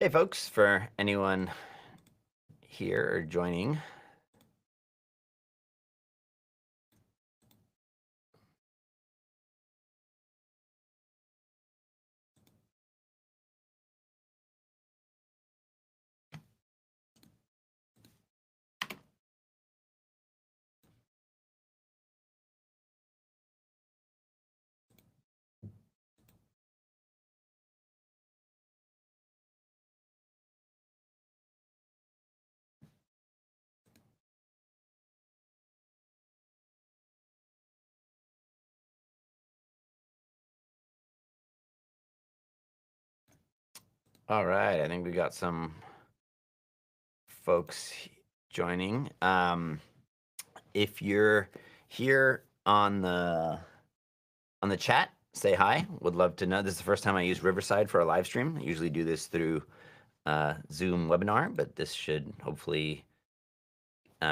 Hey, folks, for anyone here or joining. All right, I think we got some folks joining. If you're here on the chat, say hi. Would love to know. This is the first time I use Riverside for a live stream. I usually do this through Zoom webinar, but this should hopefully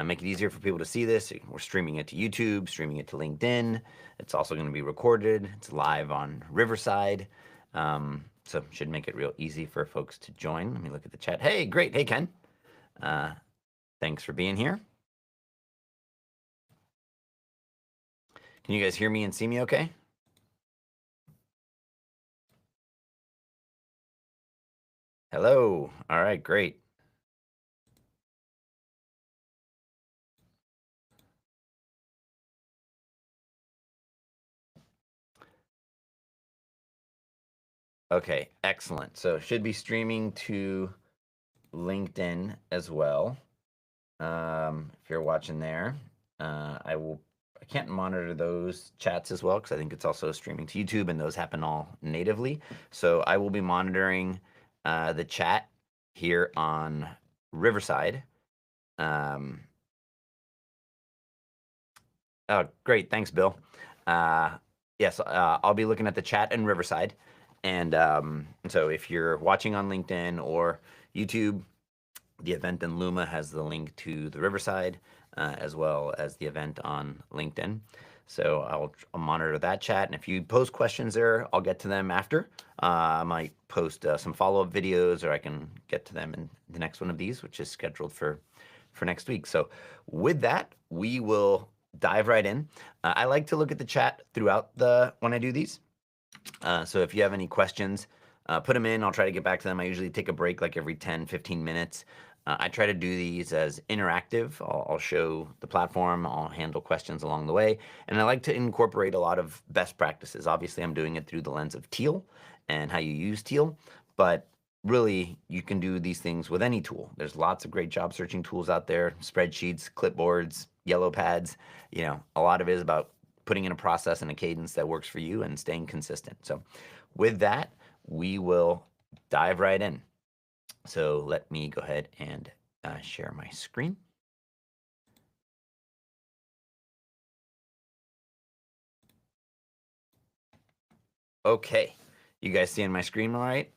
make it easier for people to see this. We're streaming it to YouTube, streaming it to LinkedIn. It's also going to be recorded. It's live on Riverside. So should make it real easy for folks to join. Let me look at the chat. Hey, great. Hey, Ken. Thanks for being here. Can you guys hear me and see me okay? Hello. All right, great. Okay, excellent. So should be streaming to LinkedIn as well. If you're watching there, I can't monitor those chats as well because I think it's also streaming to YouTube and those happen all natively. So I will be monitoring the chat here on Riverside. Oh, great. Thanks, Bill. Yes, I'll be looking at the chat in Riverside. And so if you're watching on LinkedIn or YouTube, the event in Luma has the link to the Riverside, as well as the event on LinkedIn. So I'll monitor that chat, and if you post questions there, I'll get to them after. I might post some follow-up videos, or I can get to them in the next one of these, which is scheduled for next week. So with that, we will dive right in. I like to look at the chat throughout when I do these. So if you have any questions, put them in. I'll try to get back to them. I usually take a break like every 10, 15 minutes. I try to do these as interactive. I'll show the platform, I'll handle questions along the way. And I like to incorporate a lot of best practices. Obviously, I'm doing it through the lens of Teal and how you use Teal, but really you can do these things with any tool. There's lots of great job searching tools out there, spreadsheets, clipboards, yellow pads. A lot of it is about putting in a process and a cadence that works for you and staying consistent. So with that, we will dive right in. So let me go ahead and share my screen. Okay, you guys seeing my screen all right?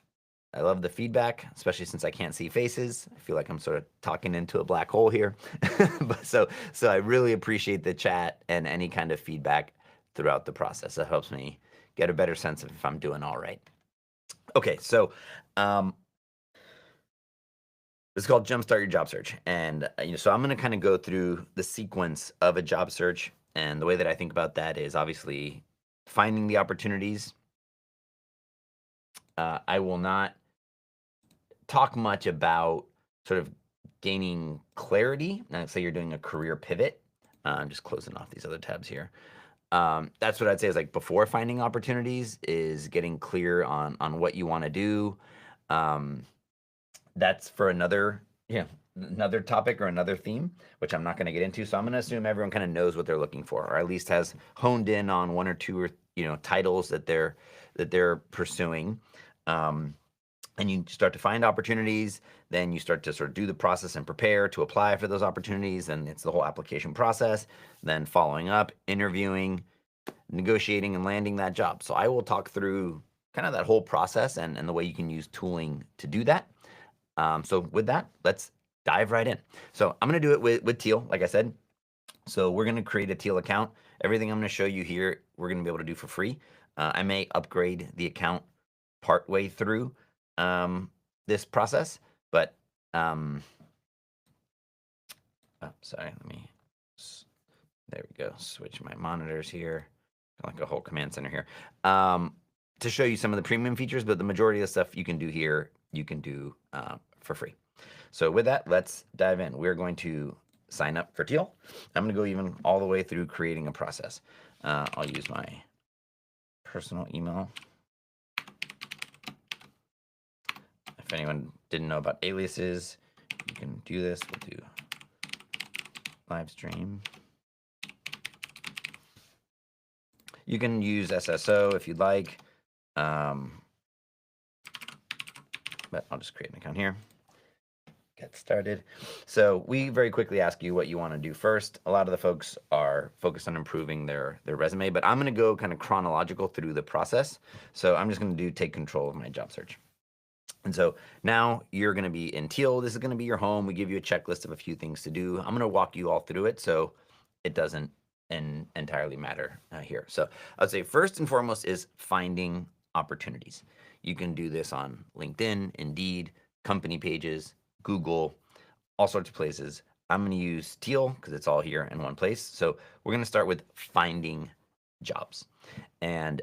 I love the feedback, especially since I can't see faces. I feel like I'm sort of talking into a black hole here. But so I really appreciate the chat and any kind of feedback throughout the process. That helps me get a better sense of if I'm doing all right. Okay, so it's called Jumpstart Your Job Search. And so I'm going to kind of go through the sequence of a job search. And the way that I think about that is obviously finding the opportunities. I will not talk much about sort of gaining clarity. Now, let's say you're doing a career pivot. I'm just closing off these other tabs here. That's what I'd say is like before finding opportunities is getting clear on what you want to do. That's for another topic or another theme, which I'm not going to get into. So I'm going to assume everyone kind of knows what they're looking for, or at least has honed in on one or two or titles that they're pursuing. And you start to find opportunities, then you start to sort of do the process and prepare to apply for those opportunities, and it's the whole application process, then following up, interviewing, negotiating, and landing that job. So I will talk through kind of that whole process and the way you can use tooling to do that. So with that, let's dive right in. So I'm going to do it with Teal, like I said. So we're going to create a Teal account. Everything I'm going to show you here, we're going to be able to do for free. I may upgrade the account partway through this process, but sorry, there we go. Switch my monitors here, like a whole command center here, to show you some of the premium features, but the majority of the stuff you can do here, you can do for free. So with that, let's dive in. We're going to sign up for Teal. I'm going to go even all the way through creating a process. I'll use my personal email. If anyone didn't know about aliases, you can do this. We'll do live stream. You can use SSO if you'd like, but I'll just create an account here. Get started. So we very quickly ask you what you want to do first. A lot of the folks are focused on improving their resume, but I'm going to go kind of chronological through the process. So I'm just going to take control of my job search. And so now you're going to be in Teal. This is going to be your home. We give you a checklist of a few things to do. I'm going to walk you all through it so it doesn't entirely matter here. So I'd say first and foremost is finding opportunities. You can do this on LinkedIn, Indeed, company pages, Google, all sorts of places. I'm going to use Teal because it's all here in one place. So we're going to start with finding jobs. And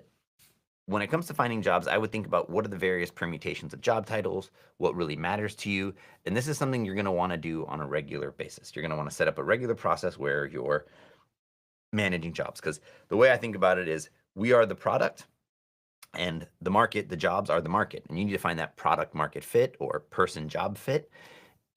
when it comes to finding jobs, I would think about what are the various permutations of job titles, what really matters to you. And this is something you're going to want to do on a regular basis. You're going to want to set up a regular process where you're managing jobs, because the way I think about it is we are the product and the market, the jobs are the market, and you need to find that product market fit or person job fit.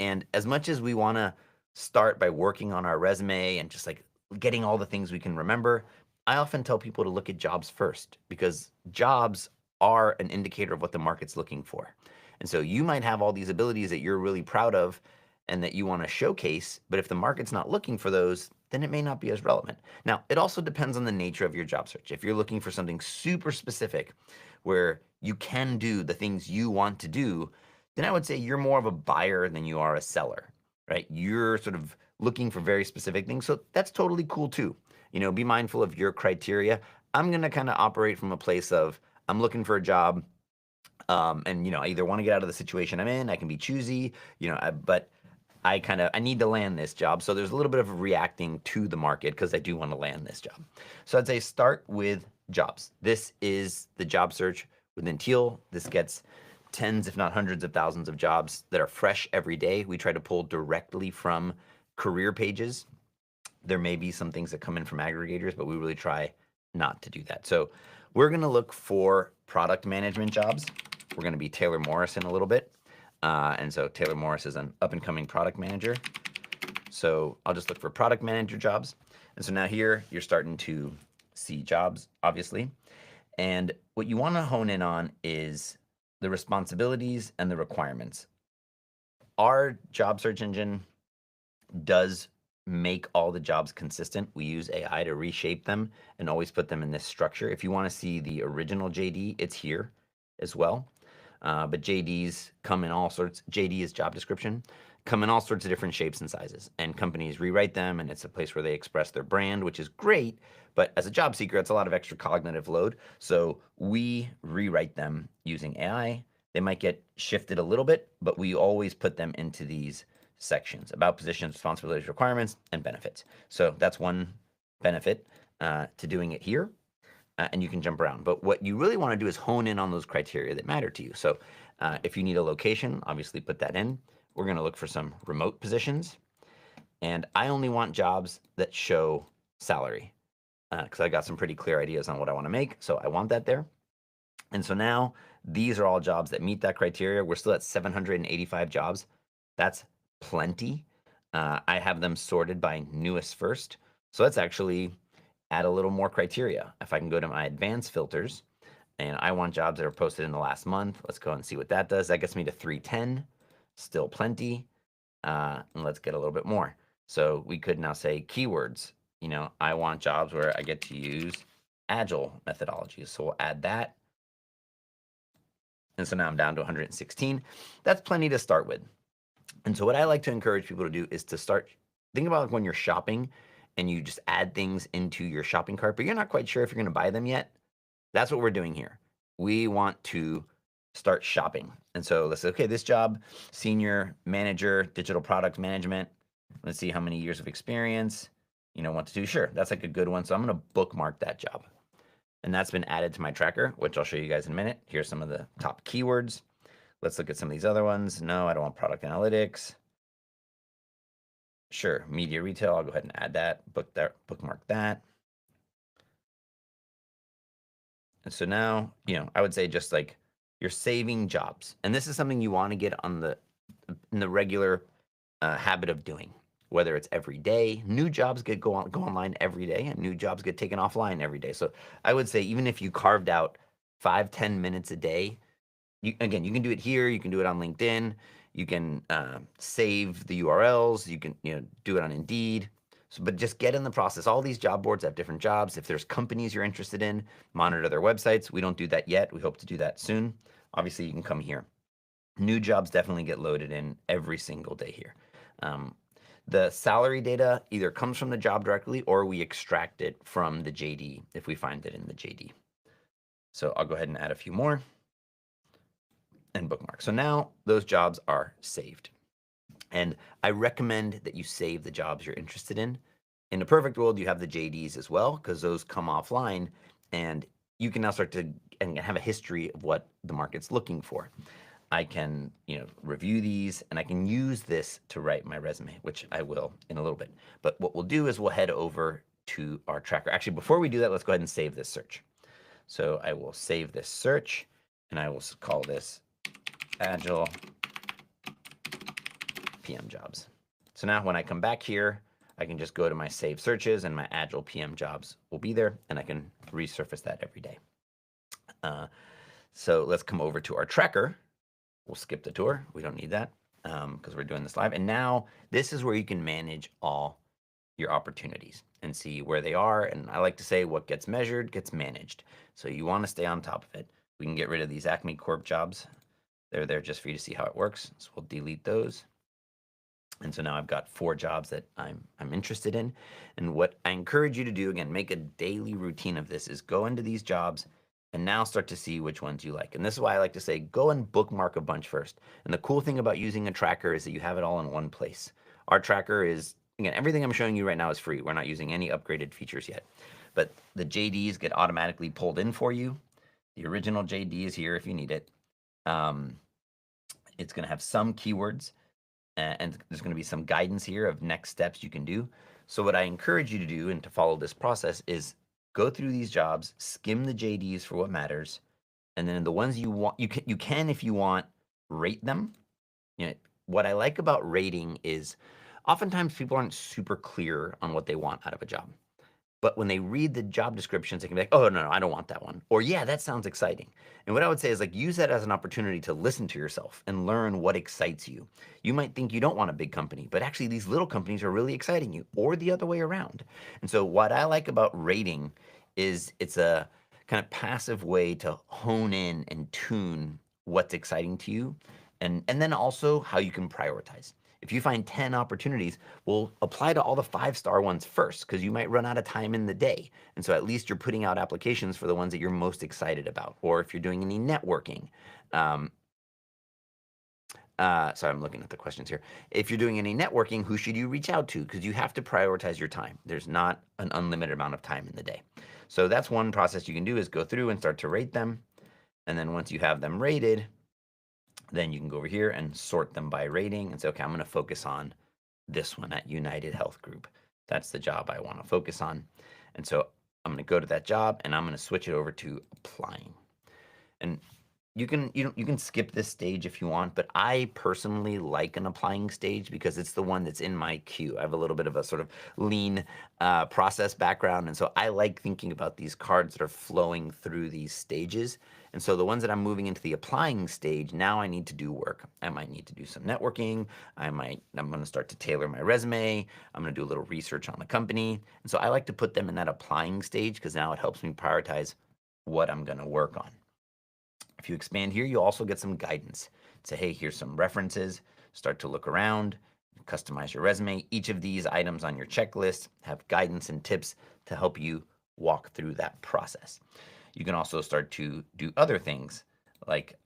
And as much as we want to start by working on our resume and just like getting all the things we can remember, I often tell people to look at jobs first, because jobs are an indicator of what the market's looking for. And so you might have all these abilities that you're really proud of and that you want to showcase, but if the market's not looking for those, then it may not be as relevant. Now, it also depends on the nature of your job search. If you're looking for something super specific where you can do the things you want to do, then I would say you're more of a buyer than you are a seller, right? You're sort of looking for very specific things. So that's totally cool too. You know, be mindful of your criteria. I'm going to kind of operate from a place of I'm looking for a job, and I either want to get out of the situation I'm in. I can be choosy, but I need to land this job. So there's a little bit of reacting to the market because I do want to land this job. So I'd say start with jobs. This is the job search within Teal. This gets tens, if not hundreds of thousands of jobs that are fresh every day. We try to pull directly from career pages. There may be some things that come in from aggregators, but we really try not to do that. So we're going to look for product management jobs. We're going to be Taylor Morris in a little bit. And so Taylor Morris is an up-and-coming product manager. So I'll just look for product manager jobs. And so now here you're starting to see jobs, obviously. And what you want to hone in on is the responsibilities and the requirements. Our job search engine does make all the jobs consistent. We use AI to reshape them and always put them in this structure. If you want to see the original JD, it's here as well. But JDs come in all sorts. JD is job description, come in all sorts of different shapes and sizes, and companies rewrite them, and it's a place where they express their brand, which is great. But as a job seeker, it's a lot of extra cognitive load. So we rewrite them using AI. They might get shifted a little bit, but we always put them into these sections about positions, responsibilities, requirements, and benefits. So that's one benefit to doing it here. And you can jump around. But what you really want to do is hone in on those criteria that matter to you. So if you need a location, obviously put that in. We're going to look for some remote positions. And I only want jobs that show salary because I got some pretty clear ideas on what I want to make. So I want that there. And so now these are all jobs that meet that criteria. We're still at 785 jobs. That's plenty. I have them sorted by newest first. So let's actually add a little more criteria. If I can go to my advanced filters and I want jobs that are posted in the last month, let's go and see what that does. That gets me to 310, still plenty. And let's get a little bit more. So we could now say keywords. I want jobs where I get to use agile methodologies. So we'll add that. And so now I'm down to 116. That's plenty to start with. And so what I like to encourage people to do is to think about when you're shopping and you just add things into your shopping cart, but you're not quite sure if you're going to buy them yet. That's what we're doing here. We want to start shopping. And so let's say, okay, this job, senior manager, digital product management. Let's see how many years of experience, want to do. Sure, that's like a good one. So I'm going to bookmark that job. And that's been added to my tracker, which I'll show you guys in a minute. Here's some of the top keywords. Let's look at some of these other ones. No, I don't want product analytics. Sure, media retail. I'll go ahead and add that, bookmark that. And so now, I would say just like you're saving jobs. And this is something you want to get in the regular habit of doing, whether it's every day. New jobs go online every day, and new jobs get taken offline every day. So I would say even if you carved out 5-10 minutes a day, you can do it here. You can do it on LinkedIn. You can save the URLs. You can do it on Indeed. So, but just get in the process. All these job boards have different jobs. If there's companies you're interested in, monitor their websites. We don't do that yet. We hope to do that soon. Obviously, you can come here. New jobs definitely get loaded in every single day here. The salary data either comes from the job directly or we extract it from the JD if we find it in the JD. So I'll go ahead and add a few more and bookmark. So now those jobs are saved. And I recommend that you save the jobs you're interested in. In a perfect world, you have the JDs as well, because those come offline and you can now start to and have a history of what the market's looking for. I can, review these and I can use this to write my resume, which I will in a little bit. But what we'll do is we'll head over to our tracker. Actually, before we do that, let's go ahead and save this search. So I will save this search and I will call this Agile PM jobs. So now when I come back here, I can just go to my saved searches and my Agile PM jobs will be there and I can resurface that every day. So let's come over to our tracker. We'll skip the tour. We don't need that because we're doing this live. And now this is where you can manage all your opportunities and see where they are. And I like to say what gets measured gets managed. So you want to stay on top of it. We can get rid of these Acme Corp jobs. They're there just for you to see how it works. So we'll delete those. And so now I've got 4 jobs that I'm interested in. And what I encourage you to do, again, make a daily routine of this, is go into these jobs and now start to see which ones you like. And this is why I like to say, go and bookmark a bunch first. And the cool thing about using a tracker is that you have it all in one place. Our tracker is, again, everything I'm showing you right now is free. We're not using any upgraded features yet. But the JDs get automatically pulled in for you. The original JD is here if you need it. It's going to have some keywords. And there's going to be some guidance here of next steps you can do. So what I encourage you to do and to follow this process is go through these jobs, skim the JDs for what matters, and then the ones you want, you can if you want, rate them. What I like about rating is oftentimes people aren't super clear on what they want out of a job. But when they read the job descriptions, they can be like, oh, no, I don't want that one. Or, yeah, that sounds exciting. And what I would say is, like, use that as an opportunity to listen to yourself and learn what excites you. You might think you don't want a big company, but actually these little companies are really exciting you, or the other way around. And so what I like about rating is it's a kind of passive way to hone in and tune what's exciting to you, and then also how you can prioritize. If you find 10 opportunities, we'll apply to all the 5-star ones first, because you might run out of time in the day. And so at least you're putting out applications for the ones that you're most excited about. Or if you're doing any networking, sorry, I'm looking at the questions here. If you're doing any networking, who should you reach out to? Because you have to prioritize your time. There's not an unlimited amount of time in the day. So that's one process you can do, is go through and start to rate them. And then once you have them rated, then you can go over here and sort them by rating and say, okay, I'm going to focus on this one at United Health Group. That's the job I want to focus on. And so I'm going to go to that job and I'm going to switch it over to applying. And you can skip this stage if you want, but I personally like an applying stage because it's the one that's in my queue. I have a little bit of a sort of lean process background, and so I like thinking about these cards that are flowing through these stages. And so the ones that I'm moving into the applying stage, now I need to do work. I might need to do some networking. I'm going to start to tailor my resume. I'm going to do a little research on the company. And so I like to put them in that applying stage because now it helps me prioritize what I'm going to work on. If you expand here, you'll also get some guidance. Say, hey, here's some references. Start to look around, customize your resume. Each of these items on your checklist have guidance and tips to help you walk through that process. You can also start to do other things like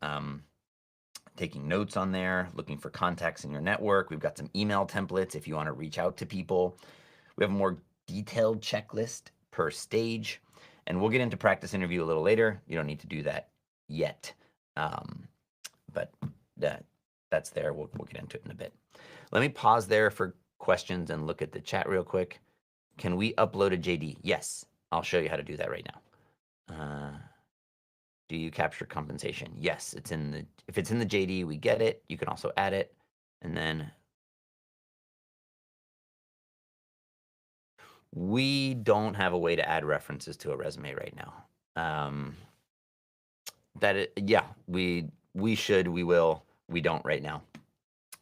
taking notes on there, looking for contacts in your network. We've got some email templates if you want to reach out to people. We have a more detailed checklist per stage, and we'll get into practice interview a little later. You don't need to do that yet, but that's there. We'll get into it in a bit. Let me pause there for questions and look at the chat real quick. Can we upload a JD? Yes, I'll show you how to do that right now. Do you capture compensation? Yes, it's in the, if it's in the JD, we get it. You can also add it. And then we don't have a way to add references to a resume right now. Yeah, we should, we will, we don't right now.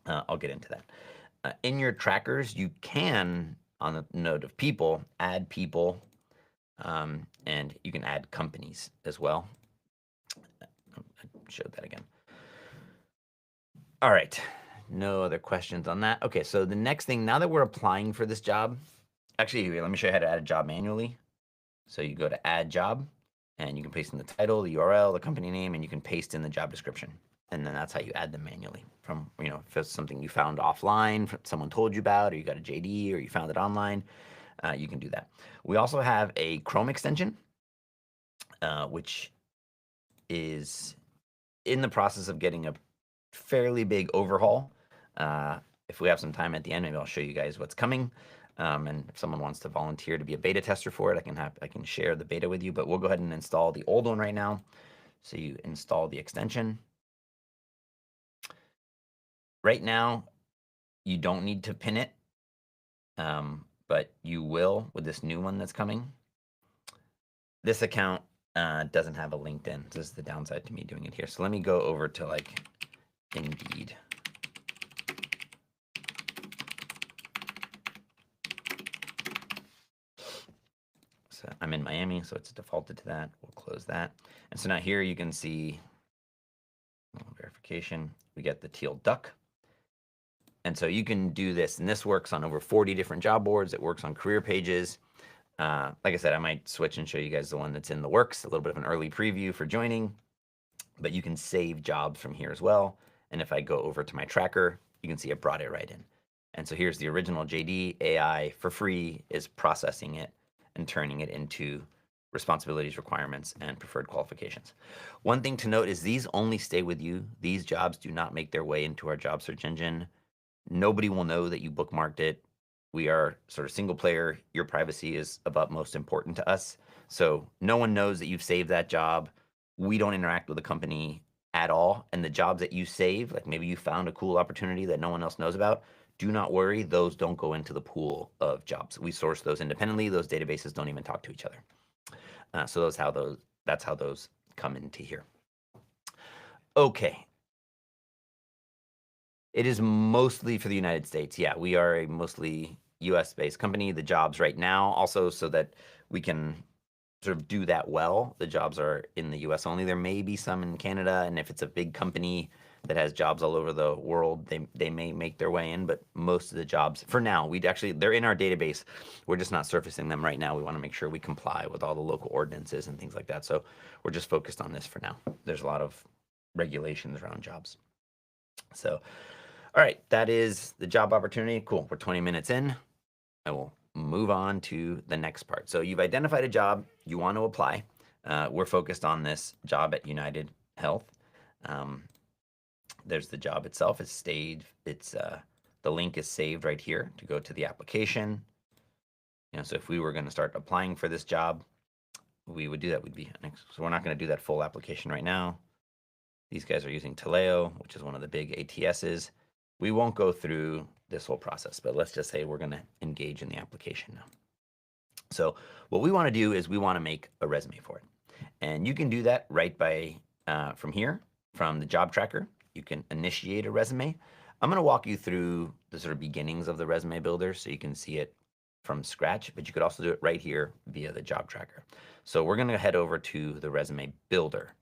I'll get into that. In your trackers, you can, on the note of people, add people, and you can add companies as well. I showed that again. All right, no other questions on that. Okay, so the next thing, now that we're applying for this job, actually, let me show you how to add a job manually. So you go to add job, and you can paste in the title, the URL, the company name, and you can paste in the job description. And then that's how you add them manually from, if it's something you found offline, someone told you about, or you got a JD, or you found it online, you can do that. We also have a Chrome extension, which is in the process of getting a fairly big overhaul. If we have some time at the end, maybe I'll show you guys what's coming. And if someone wants to volunteer to be a beta tester for it, I can share the beta with you, but we'll go ahead and install the old one right now. So you install the extension. Right now, you don't need to pin it, but you will with this new one that's coming. This account doesn't have a LinkedIn. This is the downside to me doing it here. So let me go over to like Indeed. So I'm in Miami, so it's defaulted to that. We'll close that. And so now here you can see verification. We get the teal duck. And so you can do this, and this works on over 40 different job boards. It works on career pages. Like I said, I might switch and show you guys the one that's in the works, a little bit of an early preview for joining, but you can save jobs from here as well. And if I go over to my tracker, you can see it brought it right in. And so here's the original JD. AI for free is processing it and turning it into responsibilities, requirements, and preferred qualifications. One thing to note is these only stay with you. These jobs do not make their way into our job search engine. Nobody will know that you bookmarked it. We are sort of single player. Your privacy is of utmost important to us. So no one knows that you've saved that job. We don't interact with the company at all. And the jobs that you save, like maybe you found a cool opportunity that no one else knows about, do not worry, those don't go into the pool of jobs. We source those independently. Those databases don't even talk to each other. So that's how those come into here. Okay. It is mostly for the United States. Yeah, we are a mostly US-based company. The jobs right now, also so that we can sort of do that well, the jobs are in the US only. There may be some in Canada, and if it's a big company that has jobs all over the world, they may make their way in, but most of the jobs, for now, they're in our database. We're just not surfacing them right now. We want to make sure we comply with all the local ordinances and things like that. So we're just focused on this for now. There's a lot of regulations around jobs. So, all right, that is the job opportunity. Cool, we're 20 minutes in. I will move on to the next part. So you've identified a job you want to apply. We're focused on this job at United Health. There's the job itself. It's stayed. The link is saved right here to go to the application. So if we were going to start applying for this job, we would do that. So we're not going to do that full application right now. These guys are using Taleo, which is one of the big ATSs. We won't go through this whole process, but let's just say we're going to engage in the application now. So what we want to do is we want to make a resume for it. And you can do that right by from here, from the job tracker. You can initiate a resume. I'm going to walk you through the sort of beginnings of the resume builder so you can see it from scratch, but you could also do it right here via the job tracker. So we're going to head over to the resume builder.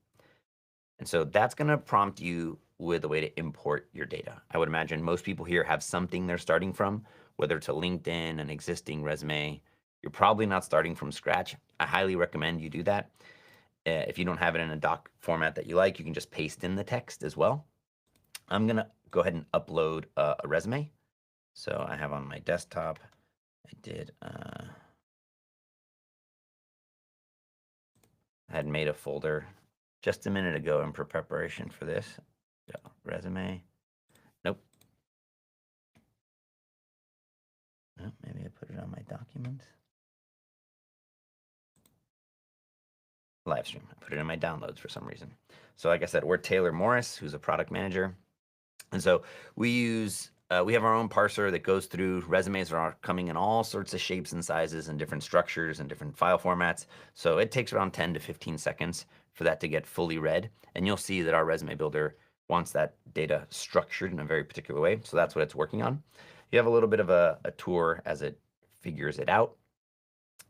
And so that's going to prompt you with a way to import your data. I would imagine most people here have something they're starting from, whether it's a LinkedIn, an existing resume. You're probably not starting from scratch. I highly recommend you do that. If you don't have it in a doc format that you like, you can just paste in the text as well. I'm gonna go ahead and upload a resume. So I have on my desktop, I had made a folder just a minute ago in preparation for this. So resume, nope. Oh, maybe I put it on my documents. Live stream, I put it in my downloads for some reason. So like I said, we're Taylor Morris, who's a product manager. And so we have our own parser that goes through resumes that are coming in all sorts of shapes and sizes and different structures and different file formats. So it takes around 10 to 15 seconds for that to get fully read. And you'll see that our resume builder wants that data structured in a very particular way. So that's what it's working on. You have a little bit of a tour as it figures it out.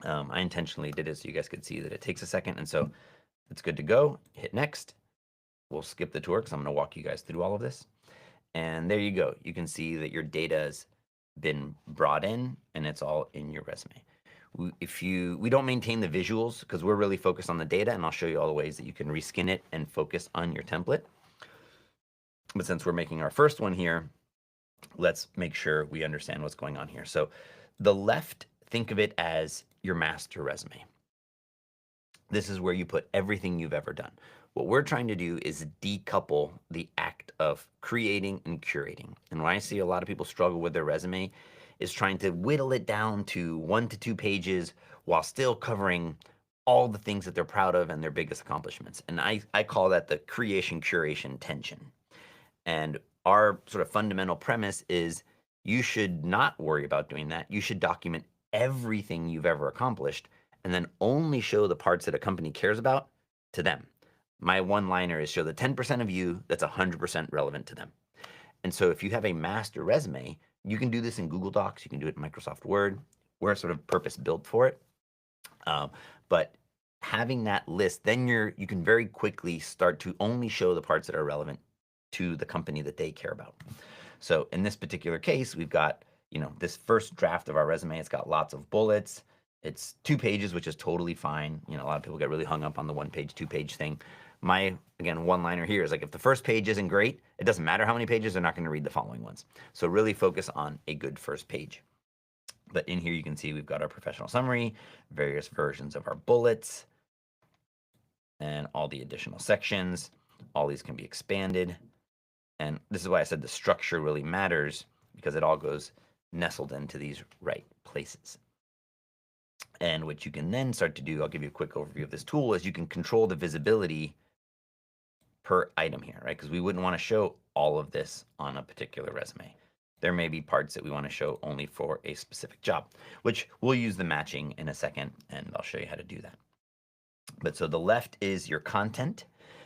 I intentionally did it so you guys could see that it takes a second. And so it's good to go. Hit next. We'll skip the tour because I'm going to walk you guys through all of this. And there you go. You can see that your data has been brought in and it's all in your resume. We don't maintain the visuals because we're really focused on the data, and I'll show you all the ways that you can reskin it and focus on your template. But since we're making our first one here, let's make sure we understand what's going on here. So the left, think of it as your master resume. This is where you put everything you've ever done. What we're trying to do is decouple the act of creating and curating. And when I see a lot of people struggle with their resume, is trying to whittle it down to 1 to 2 pages while still covering all the things that they're proud of and their biggest accomplishments. And I call that the creation curation tension. And our sort of fundamental premise is you should not worry about doing that. You should document everything you've ever accomplished and then only show the parts that a company cares about to them. My one-liner is show the 10% of you that's 100% relevant to them. And so if you have a master resume, you can do this in Google Docs, you can do it in Microsoft Word. We're sort of purpose built for it. But having that list, then you can very quickly start to only show the parts that are relevant to the company that they care about. So in this particular case, we've got, this first draft of our resume. It's got lots of bullets. It's 2 pages, which is totally fine. A lot of people get really hung up on the 1-page, 2-page thing. My, again, one-liner here is like, if the first page isn't great, it doesn't matter how many pages, they're not going to read the following ones. So really focus on a good first page. But in here, you can see we've got our professional summary, various versions of our bullets, and all the additional sections. All these can be expanded. And this is why I said the structure really matters, because it all goes nestled into these right places. And what you can then start to do, I'll give you a quick overview of this tool, is you can control the visibility per item here, right? Because we wouldn't want to show all of this on a particular resume. There may be parts that we want to show only for a specific job, which we'll use the matching in a second, and I'll show you how to do that. But so the left is your content,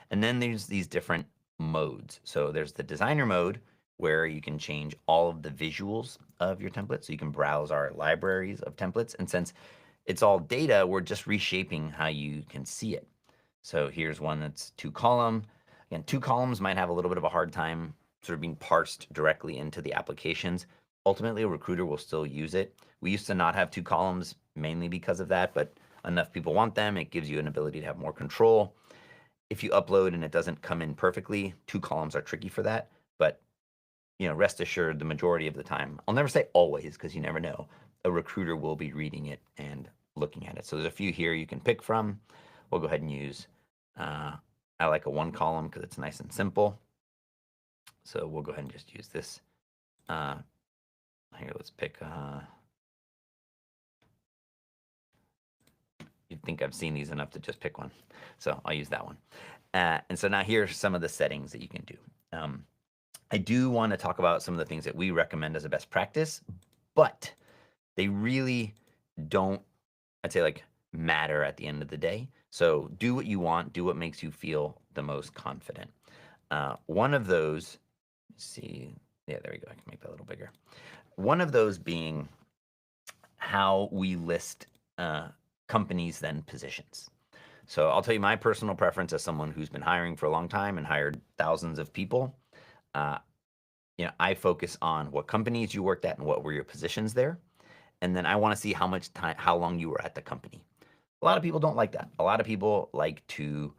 and then there's these different modes. So there's the designer mode, where you can change all of the visuals of your template. So you can browse our libraries of templates. And since it's all data, we're just reshaping how you can see it. So here's one that's 2-column. Again, 2 columns might have a little bit of a hard time sort of being parsed directly into the applications. Ultimately, a recruiter will still use it. We used to not have 2 columns mainly because of that, but enough people want them. It gives you an ability to have more control. If you upload and it doesn't come in perfectly, 2 columns are tricky for that. But rest assured, the majority of the time, I'll never say always because you never know, a recruiter will be reading it and looking at it. So there's a few here you can pick from. We'll go ahead and use, I like a 1 column because it's nice and simple. So we'll go ahead and just use this. Here, let's pick, you'd think I've seen these enough to just pick one. So I'll use that one. And so now here's some of the settings that you can do. I do want to talk about some of the things that we recommend as a best practice, but they really don't, I'd say, like, matter at the end of the day. So do what you want, do what makes you feel the most confident. One of those, let's see, yeah, there we go. I can make that a little bigger. One of those being how we list companies, then positions. So I'll tell you my personal preference as someone who's been hiring for a long time and hired thousands of people. I focus on what companies you worked at and what were your positions there. And then I want to see how long you were at the company. A lot of people don't like that. A lot of people like to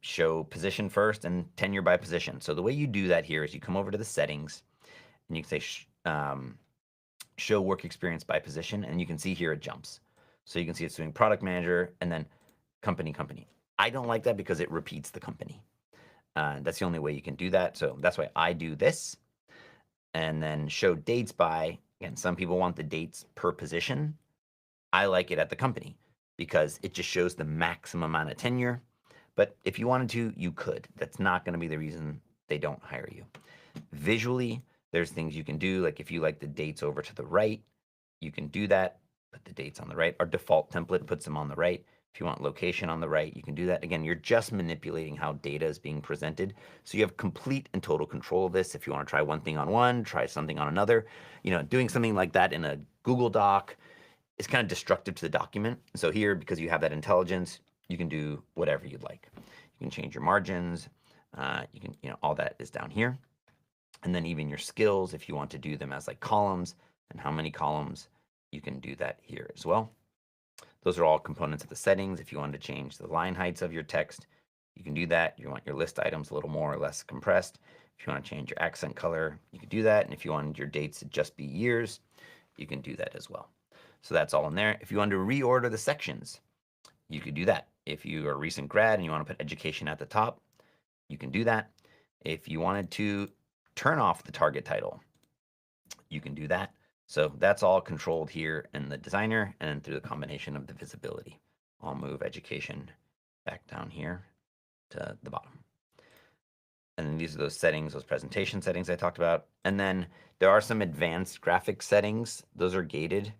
show position first and tenure by position. So the way you do that here is you come over to the settings and you can say show work experience by position, and you can see here it jumps. So you can see it's doing product manager and then company. I don't like that because it repeats the company. That's the only way you can do that. So that's why I do this. And then show dates by, again, some people want the dates per position. I like it at the company because it just shows the maximum amount of tenure. But if you wanted to, you could. That's not going to be the reason they don't hire you. Visually, there's things you can do. Like if you like the dates over to the right, you can do that. Put the dates on the right. Our default template puts them on the right. If you want location on the right, you can do that. Again, you're just manipulating how data is being presented. So you have complete and total control of this. If you want to try one thing on one, try something on another, doing something like that in a Google Doc is kind of destructive to the document. So here, because you have that intelligence, you can do whatever you'd like. You can change your margins. You can, all that is down here. And then even your skills, if you want to do them as like columns and how many columns, you can do that here as well. Those are all components of the settings. If you want to change the line heights of your text, you can do that. You want your list items a little more or less compressed. If you want to change your accent color, you can do that. And if you wanted your dates to just be years, you can do that as well. So that's all in there. If you want to reorder the sections, you could do that. If you are a recent grad and you want to put education at the top, you can do that. If you wanted to turn off the target title, you can do that. So that's all controlled here in the designer and through the combination of the visibility. I'll move education back down here to the bottom. And then these are those settings, those presentation settings I talked about. And then there are some advanced graphic settings. Those are gated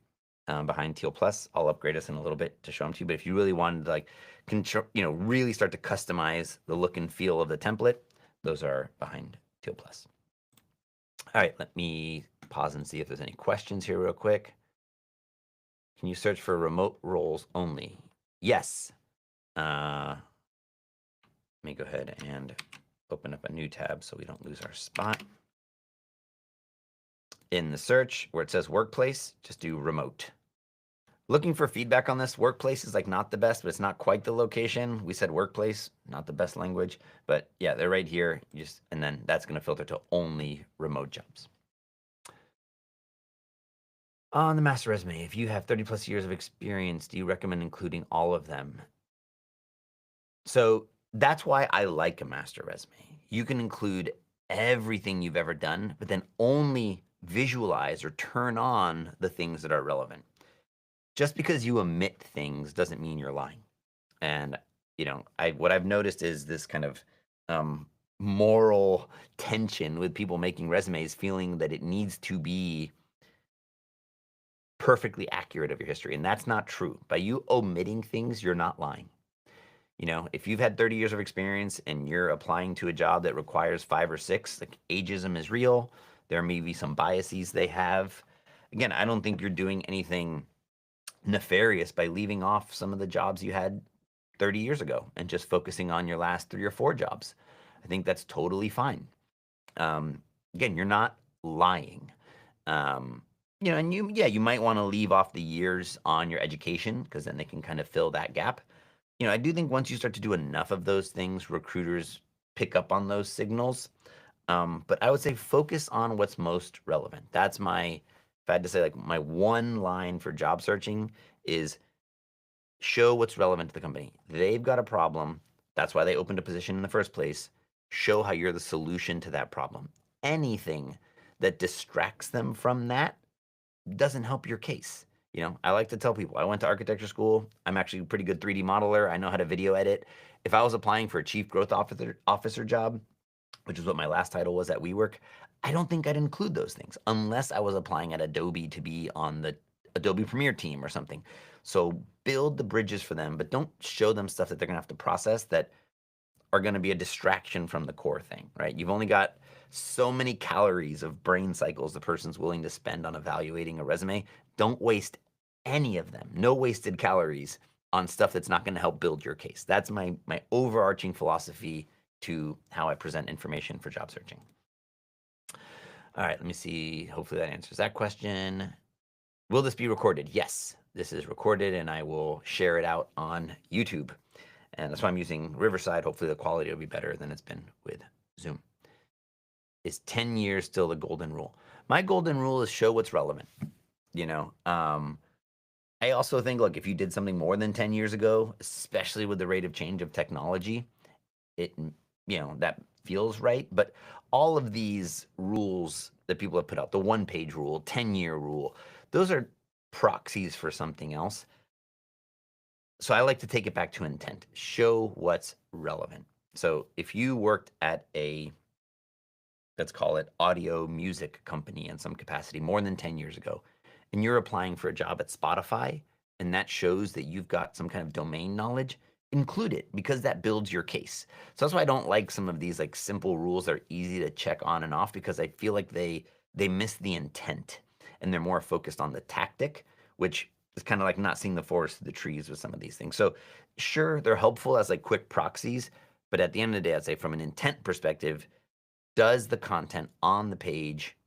behind Teal Plus. I'll upgrade us in a little bit to show them to you. But if you really wanted to control, really start to customize the look and feel of the template, those are behind Teal Plus. All right, let me pause and see if there's any questions here real quick. Can you search for remote roles only? Yes. Let me go ahead and open up a new tab so we don't lose our spot. In the search where it says workplace, just do remote. Looking for feedback on this. Workplace is not the best, but it's not quite the location. We said workplace, not the best language, but yeah, they're right here. And then that's going to filter to only remote jobs. On the master resume, if you have 30 plus years of experience, do you recommend including all of them? So that's why I like a master resume. You can include everything you've ever done, but then only visualize or turn on the things that are relevant. Just because you omit things doesn't mean you're lying. And, what I've noticed is this kind of moral tension with people making resumes, feeling that it needs to be perfectly accurate of your history. And that's not true. By you omitting things, you're not lying. If you've had 30 years of experience and you're applying to a job that requires 5 or 6, ageism is real. There may be some biases they have. Again, I don't think you're doing anything nefarious by leaving off some of the jobs you had 30 years ago and just focusing on your last 3 or 4 jobs. I think that's totally fine. Again, you're not lying. And you might want to leave off the years on your education because then they can kind of fill that gap. I do think once you start to do enough of those things, recruiters pick up on those signals. But I would say focus on what's most relevant. That's if I had to say my one line for job searching is show what's relevant to the company. They've got a problem. That's why they opened a position in the first place. Show how you're the solution to that problem. Anything that distracts them from that doesn't help your case. I like to tell people I went to architecture school. I'm actually a pretty good 3D modeler. I know how to video edit. If I was applying for a chief growth officer job, which is what my last title was at WeWork, I don't think I'd include those things unless I was applying at Adobe to be on the Adobe Premiere team or something. So build the bridges for them, but don't show them stuff that they're going to have to process that are going to be a distraction from the core thing, right? You've only got so many calories of brain cycles the person's willing to spend on evaluating a resume. Don't waste any of them. No wasted calories on stuff that's not going to help build your case. That's my overarching philosophy to how I present information for job searching. All right, let me see. Hopefully that answers that question. Will this be recorded? Yes, this is recorded and I will share it out on YouTube. And that's why I'm using Riverside. Hopefully the quality will be better than it's been with Zoom. Is 10 years still the golden rule? My golden rule is show what's relevant. You know, I also think, look, if you did something more than 10 years ago, especially with the rate of change of technology, it, that feels right. But all of these rules that people have put out, the 1-page rule, 10-year rule, those are proxies for something else. So I like to take it back to intent, show what's relevant. So if you worked at a, let's call it audio music company in some capacity more than 10 years ago, and you're applying for a job at Spotify, and that shows that you've got some kind of domain knowledge, include it because that builds your case. So that's why I don't like some of these like simple rules that are easy to check on and off, because I feel like they miss the intent and they're more focused on the tactic, which is kind of like not seeing the forest through the trees with some of these things. So sure, they're helpful as like quick proxies, but at the end of the day, I'd say from an intent perspective, does the content on the page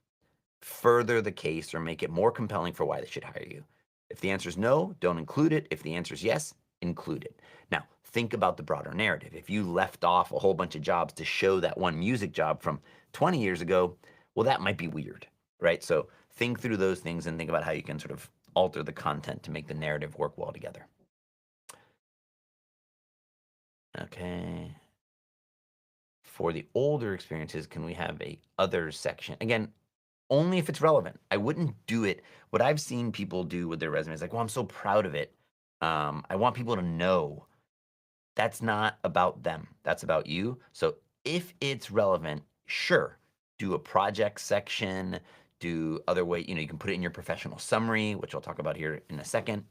further the case or make it more compelling for why they should hire you? If the answer is no, don't include it. If the answer is yes, include it. Now, think about the broader narrative. If you left off a whole bunch of jobs to show that one music job from 20 years ago, well, that might be weird, right? So think through those things and think about how you can sort of alter the content to make the narrative work well together. Okay. For the older experiences, can we have a other section? Again, only if it's relevant. I wouldn't do it. What I've seen people do with their resumes, like, well, I'm so proud of it. I want people to know. That's not about them. That's about you. So if it's relevant, sure, do a project section, do other way, you can put it in your professional summary, which I'll talk about here in a second.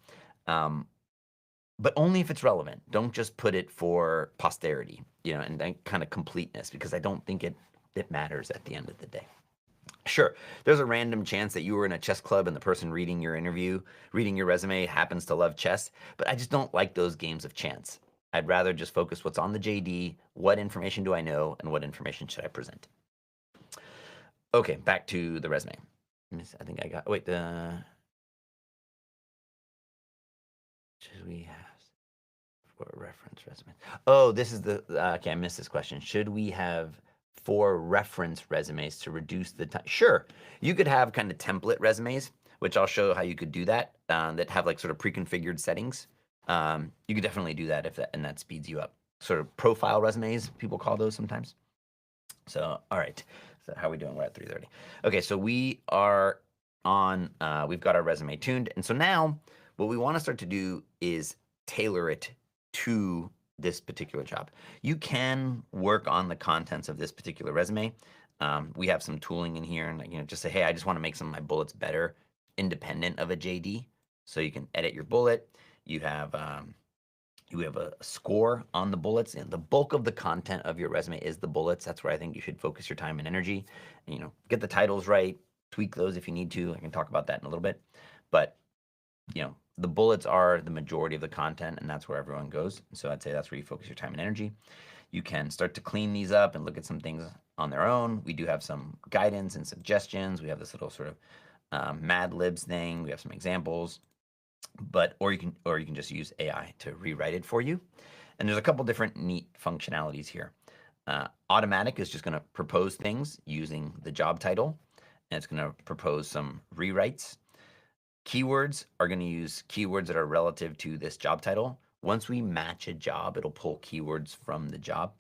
But only if it's relevant. Don't just put it for posterity, and then kind of completeness, because I don't think it matters at the end of the day. Sure, there's a random chance that you were in a chess club and the person reading your resume happens to love chess, but I just don't like those games of chance. I'd rather just focus what's on the JD, what information do I know, and what information should I present. Okay, back to the resume. I think I got, should we have for reference resume? Oh, this is okay, I missed this question. Should we have 4 reference resumes to reduce the time? Sure, you could have kind of template resumes, which I'll show how you could do that, that have like sort of pre-configured settings. You could definitely do that and that speeds you up. Sort of profile resumes, people call those sometimes. So, all right. So how are we doing? We're at 3:30. Okay, so we are on, we've got our resume tuned. And so now what we want to start to do is tailor it to this particular job. You can work on the contents of this particular resume. We have some tooling in here, and just say, hey, I just want to make some of my bullets better, independent of a JD. So you can edit your bullet. You have a score on the bullets, and the bulk of the content of your resume is the bullets. That's where I think you should focus your time and energy. And, get the titles right, tweak those if you need to. I can talk about that in a little bit, but the bullets are the majority of the content, and that's where everyone goes. So I'd say that's where you focus your time and energy. You can start to clean these up and look at some things on their own. We do have some guidance and suggestions. We have this little sort of Mad Libs thing. We have some examples, or you can just use AI to rewrite it for you. And there's a couple different neat functionalities here. Automatic is just going to propose things using the job title, and it's going to propose some rewrites. Keywords are going to use keywords that are relative to this job title. Once we match a job, it'll pull keywords from the job.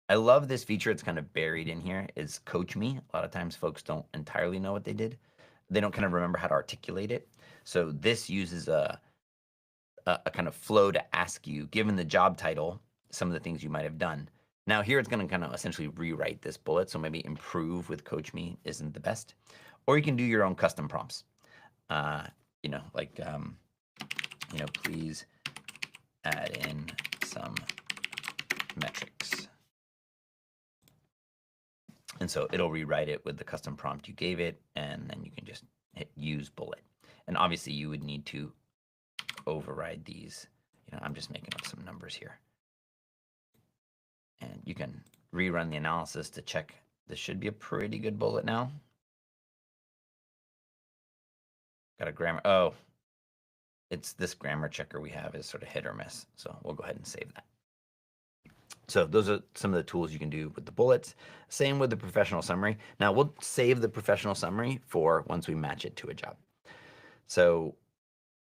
I love this feature. It's kind of buried in here, is Coach Me. A lot of times folks don't entirely know what they did. They don't kind of remember how to articulate it. So this uses a kind of flow to ask you, given the job title, some of the things you might have done. Now here it's going to kind of essentially rewrite this bullet. So maybe improve with Coach Me isn't the best. Or you can do your own custom prompts. Please add in some metrics. And so it'll rewrite it with the custom prompt you gave it, and then you can just hit use bullet. And obviously you would need to override these. I'm just making up some numbers here. And you can rerun the analysis to check. This should be a pretty good bullet now. got a grammar. Oh, it's this grammar checker we have is sort of hit or miss. So we'll go ahead and save that. So those are some of the tools you can do with the bullets. Same with the professional summary. Now we'll save the professional summary for once we match it to a job. So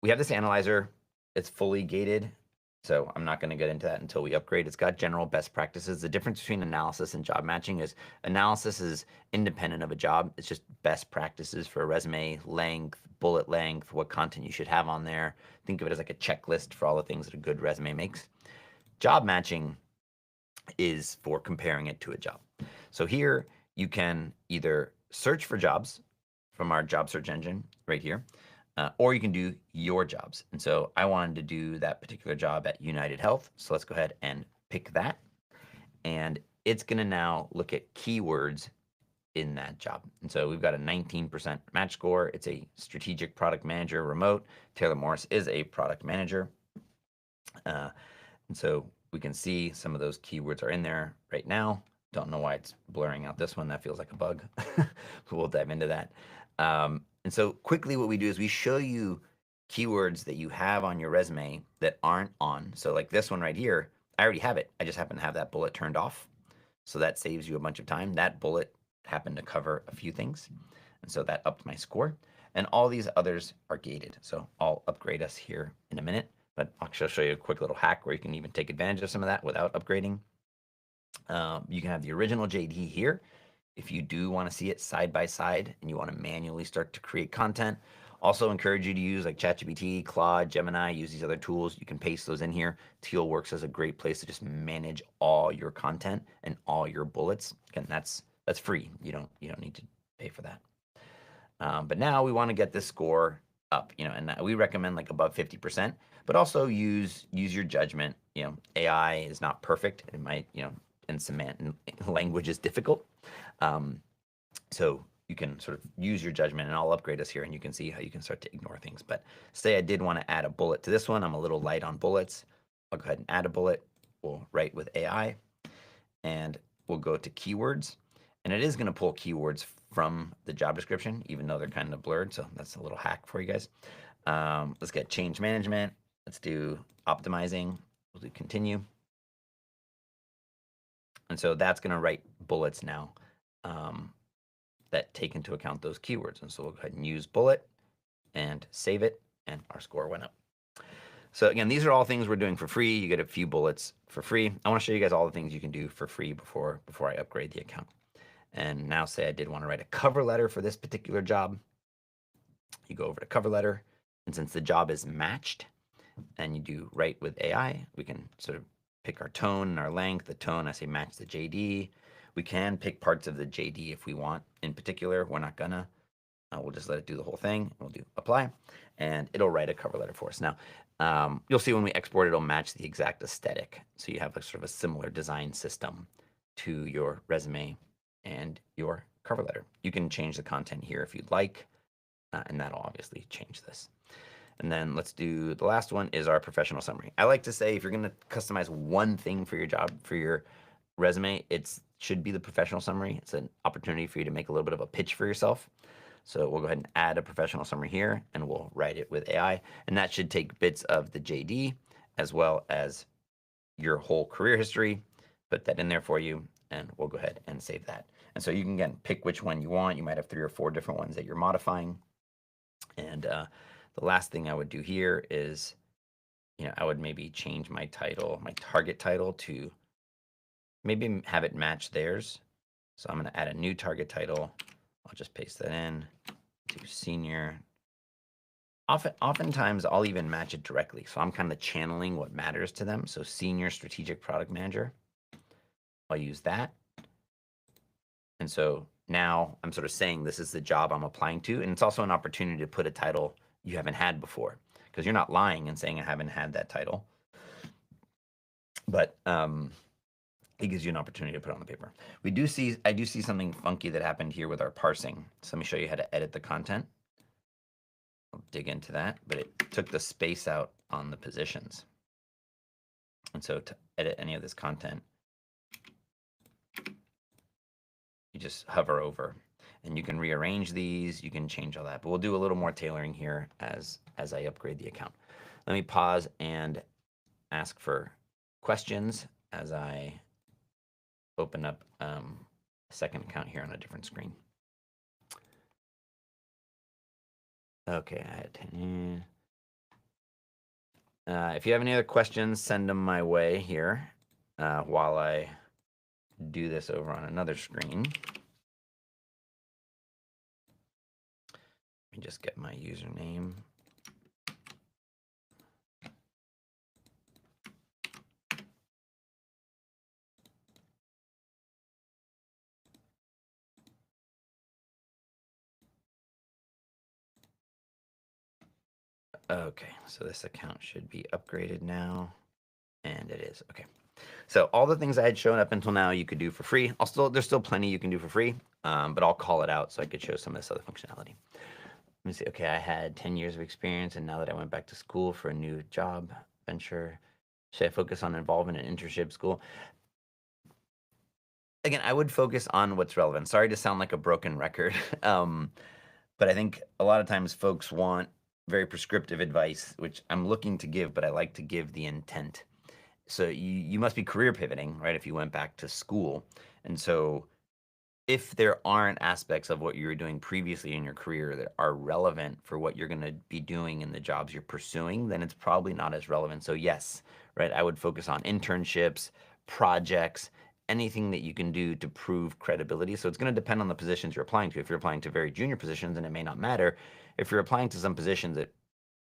we have this analyzer. It's fully gated. So I'm not going to get into that until we upgrade. It's got general best practices. The difference between analysis and job matching is analysis is independent of a job. It's just best practices for a resume, length, bullet length, what content you should have on there. Think of it as like a checklist for all the things that a good resume makes. Job matching is for comparing it to a job. So here you can either search for jobs from our job search engine right here, or you can do your jobs. And so I wanted to do that particular job at United Health. So let's go ahead and pick that. And it's going to now look at keywords in that job. And so we've got a 19% match score. It's a strategic product manager remote. Taylor Morris is a product manager. And so we can see some of those keywords are in there right now. Don't know why it's blurring out this one. That feels like a bug. We'll dive into that. And so quickly what we do is we show you keywords that you have on your resume that aren't on. So like this one right here, I already have it. I just happen to have that bullet turned off. So that saves you a bunch of time. That bullet happened to cover a few things. And so that upped my score. And all these others are gated. So I'll upgrade us here in a minute. But I'll show you a quick little hack where you can even take advantage of some of that without upgrading. You can have the original JD here. If you do want to see it side by side and you want to manually start to create content, also encourage you to use like ChatGPT, Claude, Gemini, use these other tools. You can paste those in here. Tealworks is a great place to just manage all your content and all your bullets. Again, that's free. You don't need to pay for that. But now we want to get this score up, and we recommend like above 50%, but also use your judgment. AI is not perfect. It might, and language is difficult. So you can sort of use your judgment, and I'll upgrade us here and you can see how you can start to ignore things. But say I did want to add a bullet to this one. I'm a little light on bullets. I'll go ahead and add a bullet. We'll write with AI and we'll go to keywords, and it is going to pull keywords from the job description, even though they're kind of blurred. So that's a little hack for you guys. Let's get change management. Let's do optimizing. We'll do continue. And so that's going to write bullets now that take into account those keywords. And so we'll go ahead and use bullet and save it, and our score went up. So again, these are all things we're doing for free. You get a few bullets for free. I want to show you guys all the things you can do for free before I upgrade the account. And now say I did want to write a cover letter for this particular job. You go over to cover letter, and since the job is matched and you do write with AI, we can sort of pick our tone and our length. The tone, I say match the JD. We can pick parts of the JD if we want. In particular, we're not gonna. We'll just let it do the whole thing. We'll do apply, and it'll write a cover letter for us. Now, you'll see when we export, it'll match the exact aesthetic. So you have a sort of a similar design system to your resume and your cover letter. You can change the content here if you'd like, and that'll obviously change this. And then let's do the last one is our professional summary. I like to say if you're going to customize one thing for your job, for your resume, it should be the professional summary. It's an opportunity for you to make a little bit of a pitch for yourself. So we'll go ahead and add a professional summary here, and we'll write it with AI. And that should take bits of the JD as well as your whole career history, put that in there for you, and we'll go ahead and save that. And so you can, again, pick which one you want. You might have 3 or 4 different ones that you're modifying. And the last thing I would do here is, I would maybe change my title, my target title, to maybe have it match theirs. So I'm going to add a new target title. I'll just paste that in to senior. Oftentimes I'll even match it directly. So I'm kind of channeling what matters to them. So senior strategic product manager, I'll use that. And so now I'm sort of saying this is the job I'm applying to. And it's also an opportunity to put a title you haven't had before, because you're not lying and saying I haven't had that title. But it gives you an opportunity to put it on the paper. I do see something funky that happened here with our parsing. So let me show you how to edit the content. I'll dig into that, but it took the space out on the positions. And so to edit any of this content, you just hover over. and you can rearrange these, you can change all that, but we'll do a little more tailoring here as I upgrade the account. Let me pause and ask for questions as I open up a second account here on a different screen. Okay, I had 10. If you have any other questions, send them my way here while I do this over on another screen. Let me just get my username. Okay, so this account should be upgraded now, and it is. Okay, so all the things I had shown up until now you could do for free. There's still plenty you can do for free, but I'll call it out so I could show some of this other functionality. Let me see. Okay, I had 10 years of experience, and now that I went back to school for a new job venture, should I focus on involvement in internship school? Again, I would focus on what's relevant. Sorry to sound like a broken record, but I think a lot of times folks want very prescriptive advice, which I'm looking to give, but I like to give the intent. So you must be career pivoting, right? If you went back to school, and so if there aren't aspects of what you were doing previously in your career that are relevant for what you're going to be doing in the jobs you're pursuing, then it's probably not as relevant. So yes, right, I would focus on internships, projects, anything that you can do to prove credibility. So it's going to depend on the positions you're applying to. If you're applying to very junior positions, then it may not matter. If you're applying to some positions that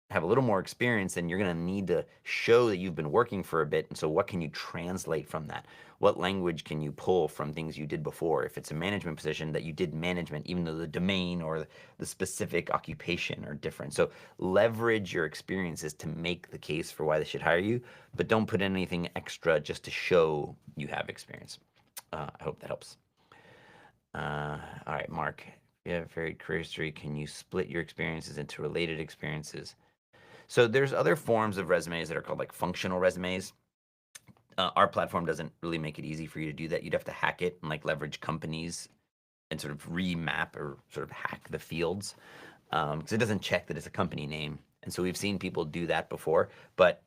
have a little more experience, then you're going to need to show that you've been working for a bit. And so what can you translate from that? What language can you pull from things you did before? If it's a management position, that you did management, even though the domain or the specific occupation are different. So leverage your experiences to make the case for why they should hire you, but don't put anything extra just to show you have experience. I hope that helps. All right, Mark, if you have a varied career history, can you split your experiences into related experiences? So there's other forms of resumes that are called like functional resumes. Our platform doesn't really make it easy for you to do that. You'd have to hack it and like leverage companies and sort of remap or sort of hack the fields because it doesn't check that it's a company name. And so we've seen people do that before, but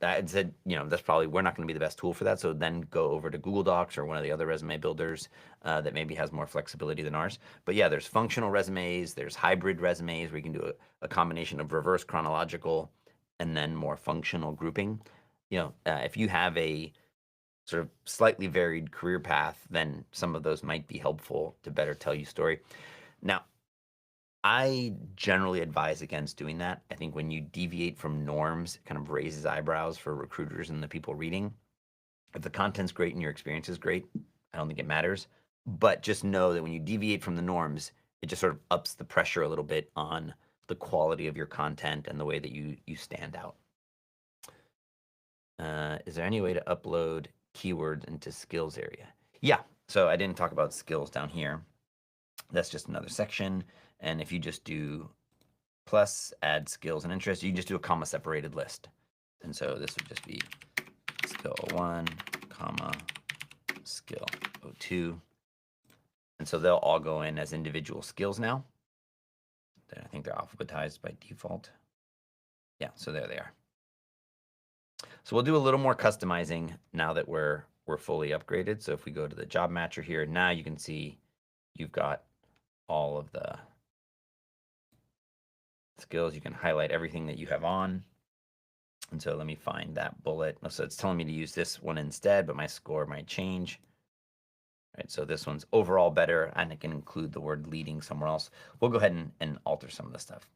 I said, that's probably we're not going to be the best tool for that. So then go over to Google Docs or one of the other resume builders that maybe has more flexibility than ours. But yeah, there's functional resumes, there's hybrid resumes where you can do a combination of reverse chronological and then more functional grouping. If you have a sort of slightly varied career path, then some of those might be helpful to better tell you story. Now, I generally advise against doing that. I think when you deviate from norms, it kind of raises eyebrows for recruiters and the people reading. If the content's great and your experience is great, I don't think it matters. But just know that when you deviate from the norms, it just sort of ups the pressure a little bit on the quality of your content and the way that you stand out. Is there any way to upload keywords into skills area? Yeah, so I didn't talk about skills down here. That's just another section. And if you just do plus add skills and interests, you can just do a comma separated list. And so this would just be skill 01, comma, skill 02. And so they'll all go in as individual skills now. I think they're alphabetized by default. Yeah, so there they are. So we'll do a little more customizing now that we're fully upgraded. So if we go to the job matcher here, now you can see you've got all of the skills. You can highlight everything that you have on. And so let me find that bullet. So it's telling me to use this one instead, but my score might change. Right, so this one's overall better, and it can include the word leading somewhere else. We'll go ahead and alter some of the stuff.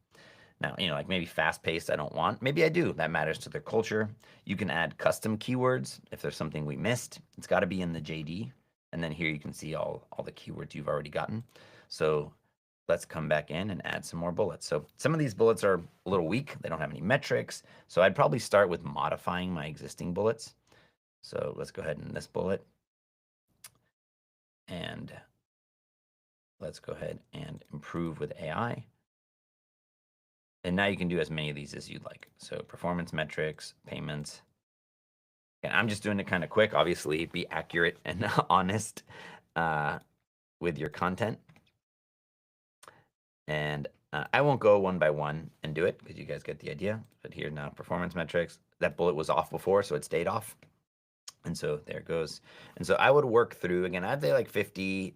Now, like maybe fast-paced I don't want. Maybe I do. That matters to their culture. You can add custom keywords if there's something we missed. It's got to be in the JD. And then here you can see all the keywords you've already gotten. So let's come back in and add some more bullets. So some of these bullets are a little weak. They don't have any metrics. So I'd probably start with modifying my existing bullets. So let's go ahead and this bullet. And let's go ahead and improve with AI. And now you can do as many of these as you'd like. So performance metrics, payments. And I'm just doing it kind of quick. Obviously, be accurate and honest with your content. And I won't go one by one and do it because you guys get the idea. But here now, performance metrics. That bullet was off before, so it stayed off. And so there it goes. And so I would work through, again, I'd say like 50%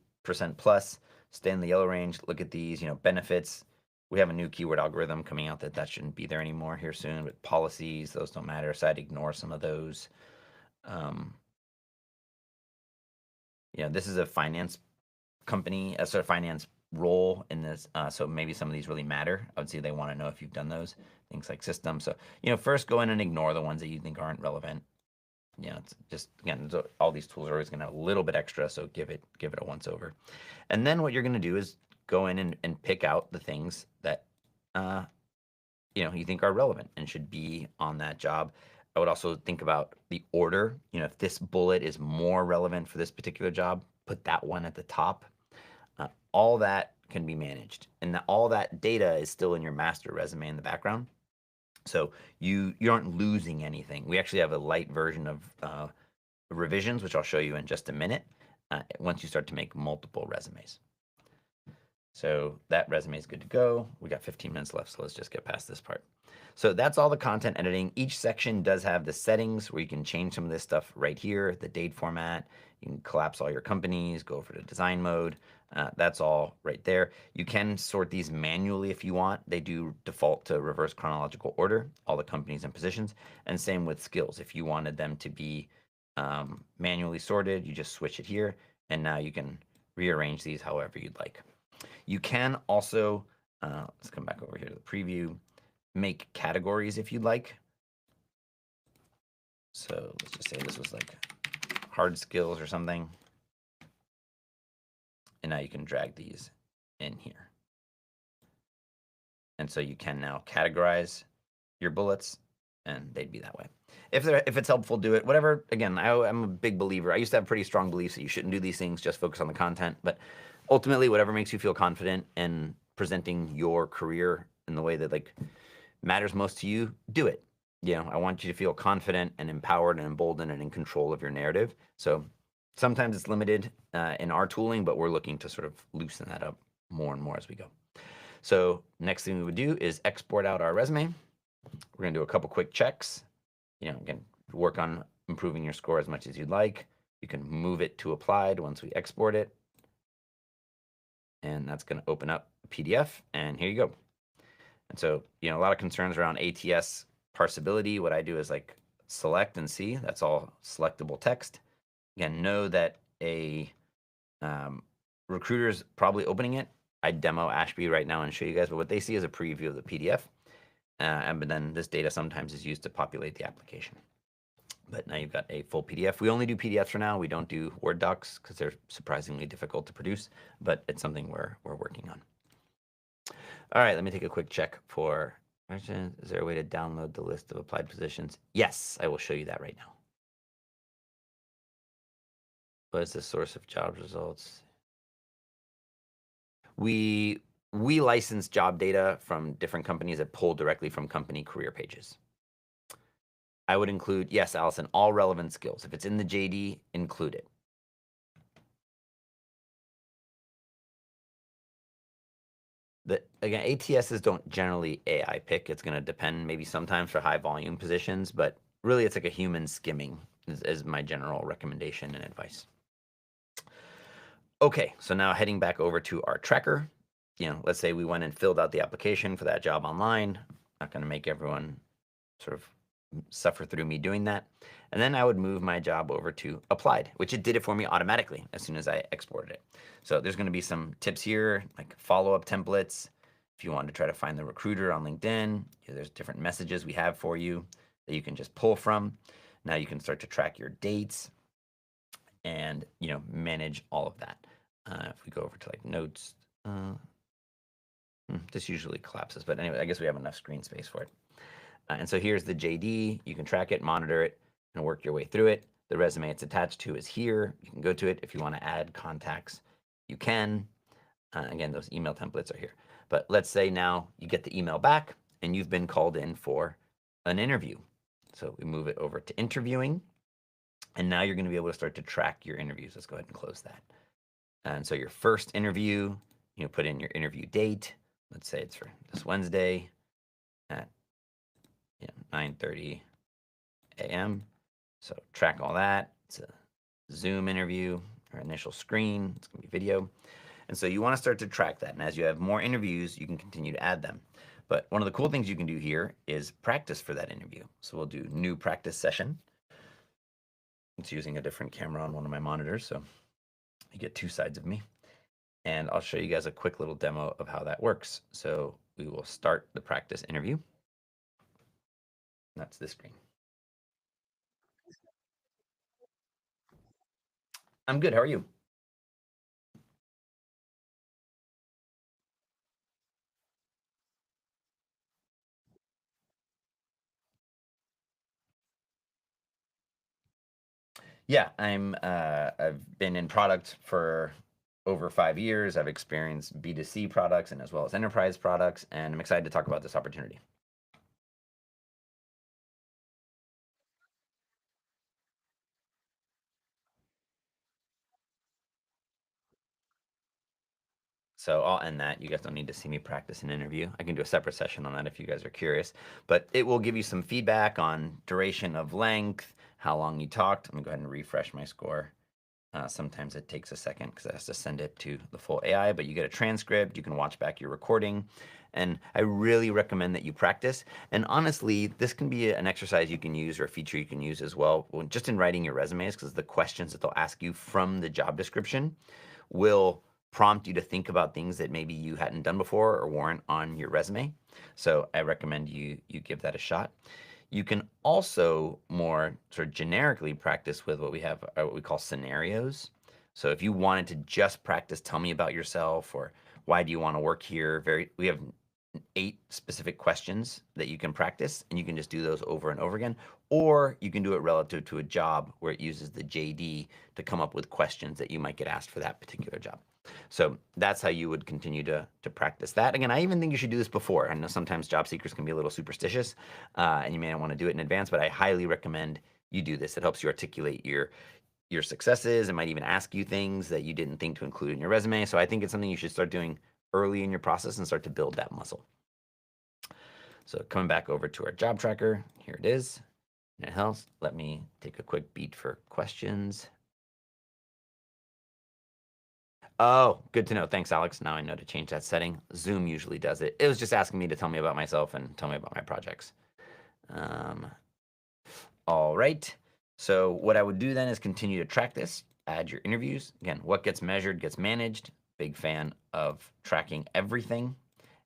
plus, stay in the yellow range, look at these, benefits. We have a new keyword algorithm coming out that shouldn't be there anymore here soon, but policies, those don't matter. So I'd ignore some of those. This is a finance company, a sort of finance role in this. So maybe some of these really matter. I would say they want to know if you've done those things like systems. So, first go in and ignore the ones that you think aren't relevant. It's just, again, all these tools are always going to have a little bit extra, so give it a once over. And then what you're going to do is go in and pick out the things that you think are relevant and should be on that job. I would also think about the order. If this bullet is more relevant for this particular job, put that one at the top. All that can be managed, and all that data is still in your master resume in the background. So you aren't losing anything. We actually have a light version of revisions, which I'll show you in just a minute, once you start to make multiple resumes. So that resume is good to go. We got 15 minutes left, so let's just get past this part. So that's all the content editing. Each section does have the settings where you can change some of this stuff right here, the date format. You can collapse all your companies, go over to design mode. That's all right there. You can sort these manually if you want. They do default to reverse chronological order, all the companies and positions. And same with skills. If you wanted them to be manually sorted, you just switch it here. And now you can rearrange these however you'd like. You can also, let's come back over here to the preview, make categories if you'd like. So let's just say this was like hard skills or something. And now you can drag these in here. And so you can now categorize your bullets, and they'd be that way. If it's helpful, do it. Whatever. Again, I'm a big believer. I used to have pretty strong beliefs that you shouldn't do these things, just focus on the content. But ultimately, whatever makes you feel confident in presenting your career in the way that matters most to you, do it. I want you to feel confident and empowered and emboldened and in control of your narrative. So sometimes it's limited in our tooling, but we're looking to sort of loosen that up more and more as we go. So next thing we would do is export out our resume. We're going to do a couple quick checks. Again, work on improving your score as much as you'd like. You can move it to applied once we export it. And that's going to open up a PDF, and here you go. And so, a lot of concerns around ATS parsability. What I do is select and see. That's all selectable text. Again, know that a recruiter is probably opening it. I demo Ashby right now and show you guys, but what they see is a preview of the PDF. But then this data sometimes is used to populate the application. But now you've got a full PDF. We only do PDFs for now. We don't do Word docs because they're surprisingly difficult to produce, but it's something we're working on. All right, let me take a quick check for question. Is there a way to download the list of applied positions? Yes, I will show you that right now. What is the source of job results? We license job data from different companies that pull directly from company career pages. I would include, yes, Allison, all relevant skills. If it's in the JD, include it. Again, ATSs don't generally AI pick. It's going to depend maybe sometimes for high volume positions, but really it's like a human skimming is my general recommendation and advice. Okay, so now heading back over to our tracker. Let's say we went and filled out the application for that job online. Not going to make everyone sort of suffer through me doing that. And then I would move my job over to applied, which it did it for me automatically as soon as I exported it. So there's going to be some tips here, like follow-up templates. If you want to try to find the recruiter on LinkedIn, there's different messages we have for you that you can just pull from. Now you can start to track your dates and manage all of that. If we go over to notes, this usually collapses, but anyway, I guess we have enough screen space for it. And so here's the JD. You can track it, monitor it, and work your way through it. The resume it's attached to is here. You can go to it. If you want to add contacts, you can. Again, those email templates are here. But let's say now you get the email back and you've been called in for an interview. So we move it over to interviewing. And now you're going to be able to start to track your interviews. Let's go ahead and close that. And so your first interview, put in your interview date, let's say it's for this Wednesday at 9:30 a.m. So track all that. It's a Zoom interview or initial screen. It's going to be video. And so you want to start to track that. And as you have more interviews, you can continue to add them. But one of the cool things you can do here is practice for that interview. So we'll do new practice session. It's using a different camera on one of my monitors, so you get two sides of me. And I'll show you guys a quick little demo of how that works. So we will start the practice interview. That's this screen. I'm good. How are you? Yeah, I've been in product for over 5 years. I've experienced B2C products and as well as enterprise products, and I'm excited to talk about this opportunity. So I'll end that. You guys don't need to see me practice an interview. I can do a separate session on that if you guys are curious. But it will give you some feedback on duration of length, how long you talked. I'm gonna go ahead and refresh my score. Sometimes it takes a second because it has to send it to the full AI, but you get a transcript. You can watch back your recording. And I really recommend that you practice. And honestly, this can be an exercise you can use or a feature you can use as well, just in writing your resumes, because the questions that they'll ask you from the job description will prompt you to think about things that maybe you hadn't done before or weren't on your resume. So I recommend you give that a shot. You can also more sort of generically practice with what we have, what we call scenarios. So if you wanted to just practice, tell me about yourself, or why do you want to work here? We have 8 specific questions that you can practice, and you can just do those over and over again. Or you can do it relative to a job where it uses the JD to come up with questions that you might get asked for that particular job. So that's how you would continue to practice that. Again, I even think you should do this before. I know sometimes job seekers can be a little superstitious, and you may not want to do it in advance, but I highly recommend you do this. It helps you articulate your successes. It might even ask you things that you didn't think to include in your resume. So I think it's something you should start doing early in your process and start to build that muscle. So coming back over to our job tracker, here it is. And it helps. Let me take a quick beat for questions. Oh, good to know. Thanks, Alex. Now I know to change that setting. Zoom usually does it. It was just asking me to tell me about myself and tell me about my projects. Um, all right. So what I would do then is continue to track this, add your interviews. Again, what gets measured gets managed. Big fan of tracking everything.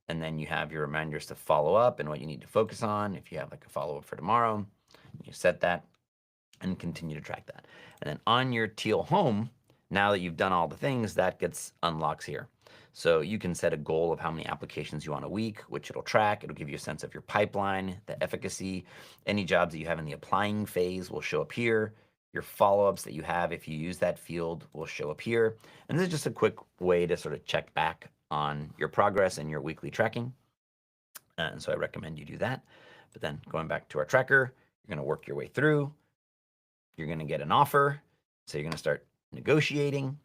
And then you have your reminders to follow up and what you need to focus on. If you have like a follow up for tomorrow, you set that and continue to track that. And then on your Teal home, now that you've done all the things, that gets unlocks here. So you can set a goal of how many applications you want a week, which it'll track. It'll give you a sense of your pipeline, the efficacy. Any jobs that you have in the applying phase will show up here. Your follow-ups that you have, if you use that field, will show up here. And this is just a quick way to sort of check back on your progress and your weekly tracking. And so I recommend you do that. But then going back to our tracker, you're going to work your way through. You're going to get an offer. So you're going to start negotiating.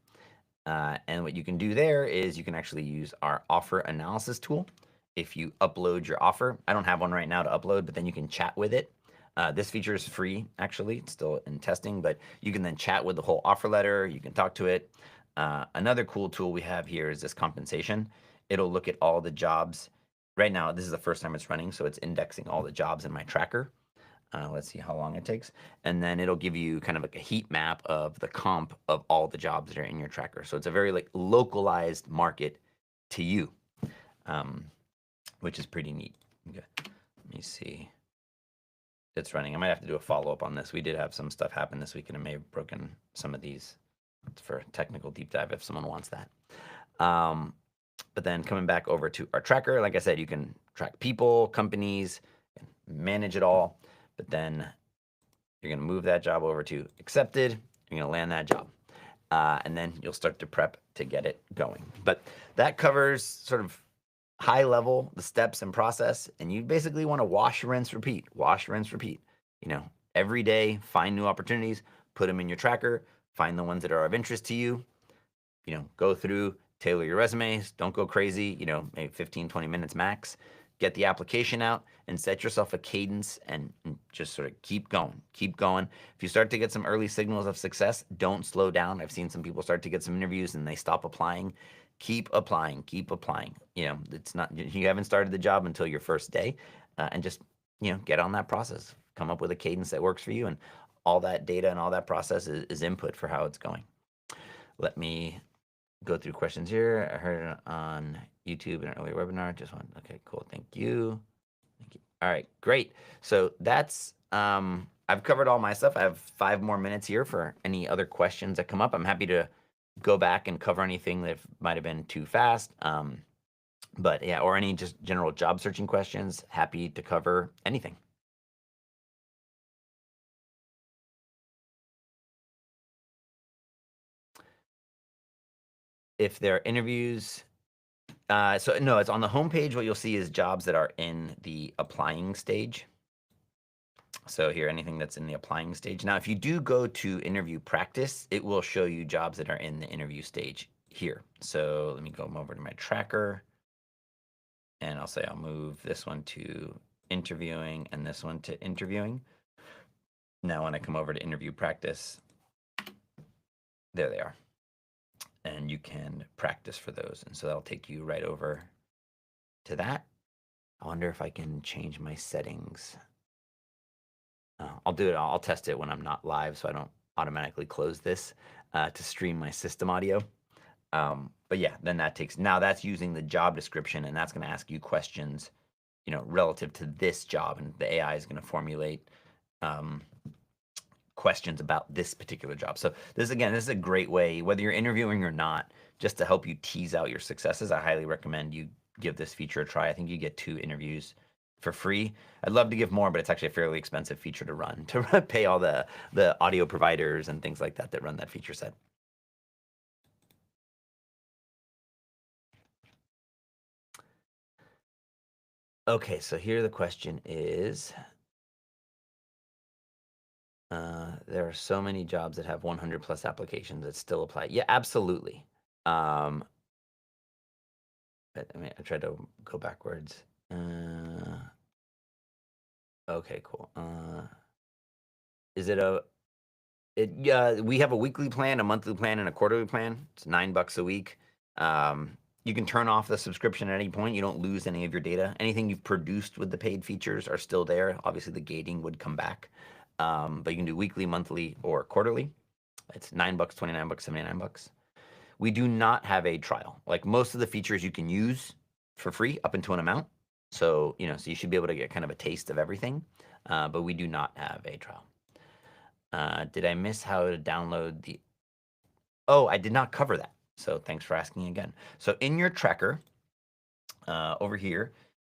And what you can do there is you can actually use our offer analysis tool. If you upload your offer, I don't have one right now to upload, but then you can chat with it. This feature is free, actually. It's still in testing, but you can then chat with the whole offer letter. You can talk to it. Another cool tool we have here is this compensation. It'll look at all the jobs. Right now, this is the first time it's running, so it's indexing all the jobs in my tracker. Let's see how long it takes. And then it'll give you kind of like a heat map of the comp of all the jobs that are in your tracker. So it's a very like localized market to you, which is pretty neat. Okay. Let me see. It's running. I might have to do a follow-up on this. We did have some stuff happen this week and it may have broken some of these. It's for a technical deep dive if someone wants that. But then coming back over to our tracker, like I said, you can track people, companies, and manage it all. But then you're going to move that job over to accepted. You're going to land that job. And then you'll start to prep to get it going. But that covers sort of high level, the steps and process. And you basically want to wash, rinse, repeat, wash, rinse, repeat. You know, every day, find new opportunities, put them in your tracker, find the ones that are of interest to you, you know, go through, tailor your resumes. Don't go crazy, maybe 15, 20 minutes max. Get the application out and set yourself a cadence and just sort of keep going. Keep going. If you start to get some early signals of success, don't slow down. I've seen some people start to get some interviews and they stop applying. Keep applying. Keep applying. It's not, you haven't started the job until your first day, and just get on that process. Come up with a cadence that works for you, and all that data and all that process is input for how it's going. Let me go through questions here. I heard it on YouTube in an earlier webinar. Okay, cool. Thank you. All right, great. So that's, I've covered all my stuff. I have 5 more minutes here for any other questions that come up. I'm happy to go back and cover anything that might have been too fast. But yeah, or any just general job searching questions, happy to cover anything. If there are interviews, so no, it's on the homepage. What you'll see is jobs that are in the applying stage. So here, anything that's in the applying stage. Now, if you do go to interview practice, it will show you jobs that are in the interview stage here. So let me go over to my tracker, and I'll say I'll move this one to interviewing and this one to interviewing. Now, when I come over to interview practice, there they are. And you can practice for those. And so that'll take you right over to that. I wonder if I can change my settings. I'll do it. I'll test it when I'm not live, so I don't automatically close this to stream my system audio. But yeah, then that's using the job description, and that's going to ask you questions, relative to this job, and the AI is going to formulate questions about this particular job. So this is a great way, whether you're interviewing or not, just to help you tease out your successes. I highly recommend you give this feature a try. I think you get 2 interviews for free. I'd love to give more, but it's actually a fairly expensive feature to run, to pay all the audio providers and things like that run that feature set. Okay, so here the question is, there are so many jobs that have 100 plus applications that still apply. Yeah, absolutely. I tried to go backwards. Okay, cool. Is it we have a weekly plan, a monthly plan, and a quarterly plan. It's $9 a week. You can turn off the subscription at any point. You don't lose any of your data. Anything you've produced with the paid features are still there. Obviously, the gating would come back. But you can do weekly, monthly, or quarterly. It's $9, $29, $79. We do not have a trial. Like most of the features you can use for free up into an amount. So, so you should be able to get kind of a taste of everything. But we do not have a trial. Did I miss how to download the... Oh, I did not cover that. So thanks for asking again. So in your tracker, over here,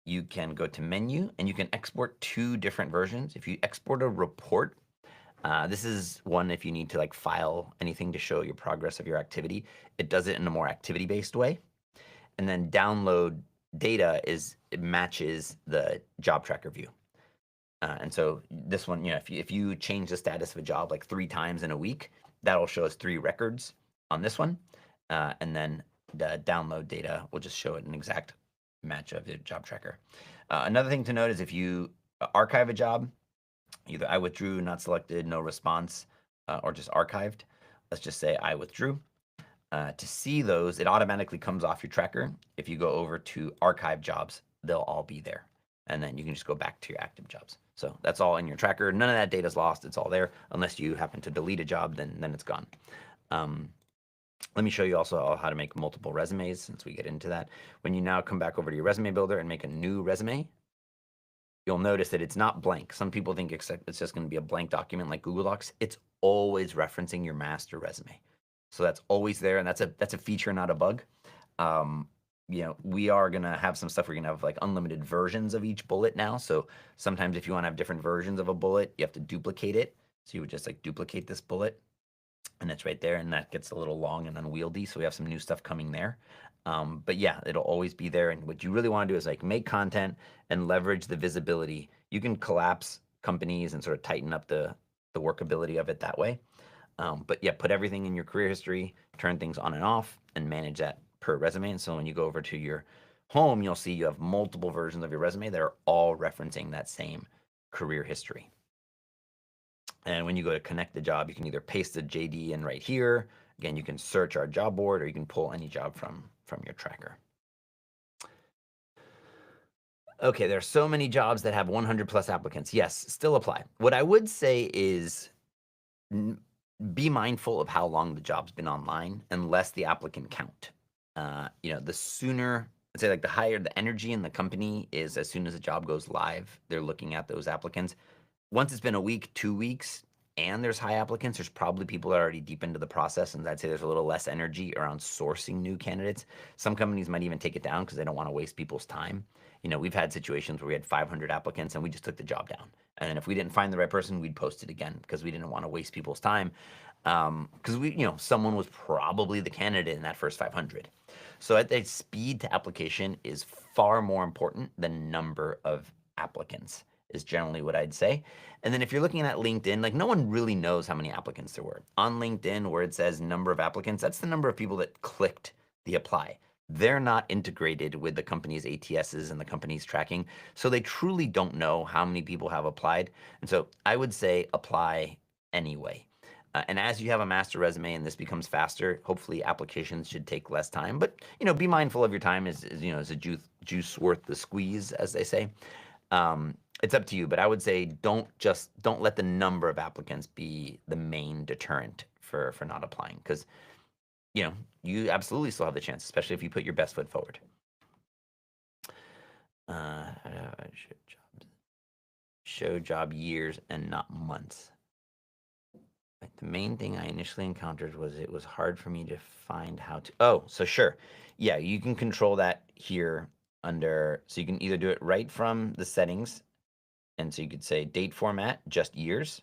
you can go to menu and you can export 2 different versions. If you export a report, this is one if you need to file anything to show your progress of your activity. It does it in a more activity-based way. And then download data it matches the job tracker view. And so this one, if you change the status of a job 3 times in a week, that'll show us 3 records on this one. And then the download data will just show it an exact match of the job tracker. Another thing to note is if you archive a job, either I withdrew, not selected, no response, or just archived. Let's just say I withdrew. To see those, it automatically comes off your tracker. If you go over to archive jobs, they'll all be there. And then you can just go back to your active jobs. So that's all in your tracker. None of that data is lost. It's all there. Unless you happen to delete a job, then it's gone. Let me show you also how to make multiple resumes since we get into that. When you now come back over to your resume builder and make a new resume, you'll notice that it's not blank. Some people think it's just going to be a blank document like Google Docs. It's always referencing your master resume. So that's always there, and that's a feature, not a bug. We are going to have some stuff. We're going to have unlimited versions of each bullet now. So sometimes if you want to have different versions of a bullet, you have to duplicate it. So you would just duplicate this bullet, and it's right there, and that gets a little long and unwieldy. So we have some new stuff coming there. But yeah, it'll always be there. And what you really want to do is make content and leverage the visibility. You can collapse companies and sort of tighten up the workability of it that way. But yeah, put everything in your career history, turn things on and off, and manage that per resume. And so when you go over to your home, you'll see you have multiple versions of your resume that are all referencing that same career history. And when you go to connect the job, you can either paste the JD in right here. Again, you can search our job board, or you can pull any job from your tracker. Okay, there are so many jobs that have 100 plus applicants. Yes, still apply. What I would say is be mindful of how long the job's been online and less the applicant count. The sooner, I'd say, like, the higher the energy in the company is as soon as the job goes live, they're looking at those applicants. Once it's been a week, 2 weeks, and there's high applicants, there's probably people that are already deep into the process, and I'd say there's a little less energy around sourcing new candidates. Some companies might even take it down because they don't want to waste people's time. We've had situations where we had 500 applicants and we just took the job down. And then if we didn't find the right person, we'd post it again because we didn't want to waste people's time. Because someone was probably the candidate in that first 500. So at the speed to application is far more important than number of applicants, is generally what I'd say. And then if you're looking at LinkedIn, like, no one really knows how many applicants there were. On LinkedIn, where it says number of applicants, that's the number of people that clicked the apply. They're not integrated with the company's ATSs and the company's tracking, so they truly don't know how many people have applied. And so I would say apply anyway. And as you have a master resume and this becomes faster, hopefully applications should take less time. But be mindful of your time. Is a juice worth the squeeze, as they say. It's up to you, but I would say don't let the number of applicants be the main deterrent for not applying, because you absolutely still have the chance, especially if you put your best foot forward. Show job years and not months. The main thing I initially encountered was it was hard for me to find how to. Oh, so sure. Yeah, you can control that here under. So you can either do it right from the settings. And so you could say date format, just years,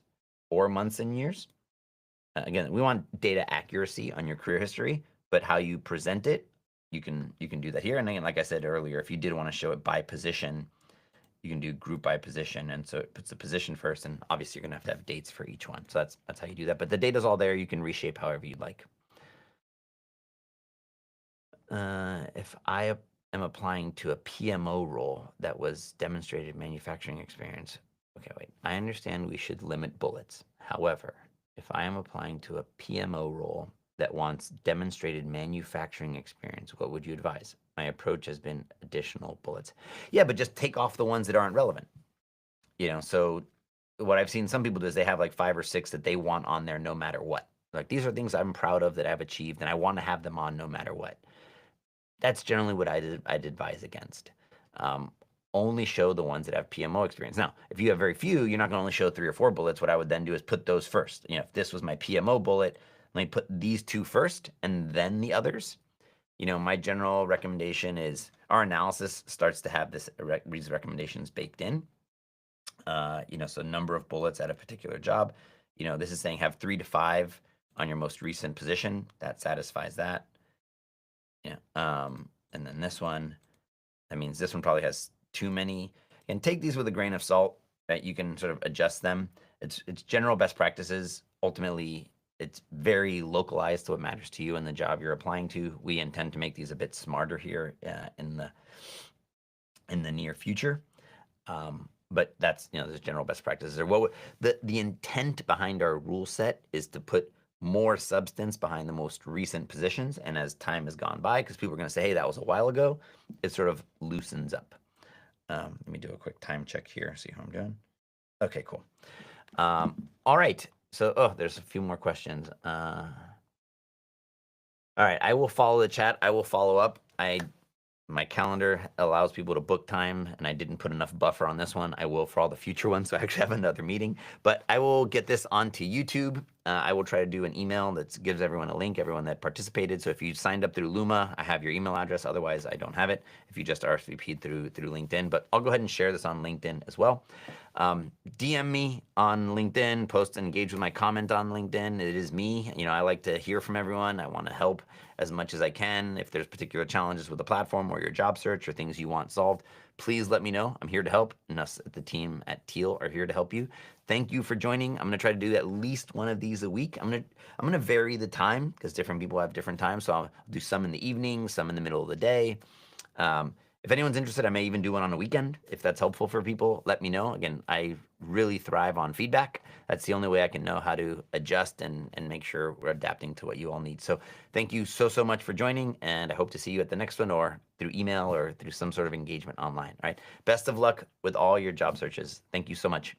or months and years. Again, we want data accuracy on your career history, but how you present it, you can do that here. And again, like I said earlier, if you did want to show it by position, you can do group by position, and so it puts the position first, and obviously you're gonna have to have dates for each one. So that's how you do that. But the data's all there. You can reshape however you'd like. If I am applying to a PMO role that was demonstrated manufacturing experience. Okay, wait. I understand we should limit bullets. However, if I am applying to a PMO role that wants demonstrated manufacturing experience, what would you advise? My approach has been additional bullets. Yeah, but just take off the ones that aren't relevant. So what I've seen some people do is they have like 5 or 6 that they want on there no matter what. Like, these are things I'm proud of that I've achieved, and I want to have them on no matter what. That's generally what I'd advise against. Only show the ones that have PMO experience. Now, if you have very few, you're not going to only show 3 or 4 bullets. What I would then do is put those first. If this was my PMO bullet, let me put these 2 first and then the others. My general recommendation is our analysis starts to have these recommendations baked in. So number of bullets at a particular job. This is saying have 3 to 5 on your most recent position. That satisfies that. Yeah. And then this one, that means this one probably has too many. And take these with a grain of salt, right? You can sort of adjust them. It's general best practices. Ultimately, it's very localized to what matters to you and the job you're applying to. We intend to make these a bit smarter here in the near future. But that's, there's general best practices. Or what the intent behind our rule set is to put more substance behind the most recent positions. And as time has gone by, because people are going to say, hey, that was a while ago, it sort of loosens up. Let me do a quick time check here, see how I'm doing. Okay, cool. All right. So, there's a few more questions. All right, I will follow the chat. I will follow up. My calendar allows people to book time, and I didn't put enough buffer on this one. I will for all the future ones, so I actually have another meeting. But I will get this onto YouTube. I will try to do an email that gives everyone a link, everyone that participated. So if you signed up through Luma, I have your email address. Otherwise, I don't have it if you just RSVP'd through LinkedIn. But I'll go ahead and share this on LinkedIn as well. DM me on LinkedIn, post and engage with my comment on LinkedIn. It is me. I like to hear from everyone. I want to help as much as I can. If there's particular challenges with the platform or your job search or things you want solved, please let me know. I'm here to help, and us at the team at Teal are here to help you. Thank you for joining. I'm gonna try to do at least one of these a week. I'm gonna vary the time because different people have different times. So I'll do some in the evening, some in the middle of the day. If anyone's interested, I may even do one on a weekend. If that's helpful for people, let me know. Again, I really thrive on feedback. That's the only way I can know how to adjust and make sure we're adapting to what you all need. So thank you so much for joining, and I hope to see you at the next one or through email or through some sort of engagement online. All right. Best of luck with all your job searches. Thank you so much.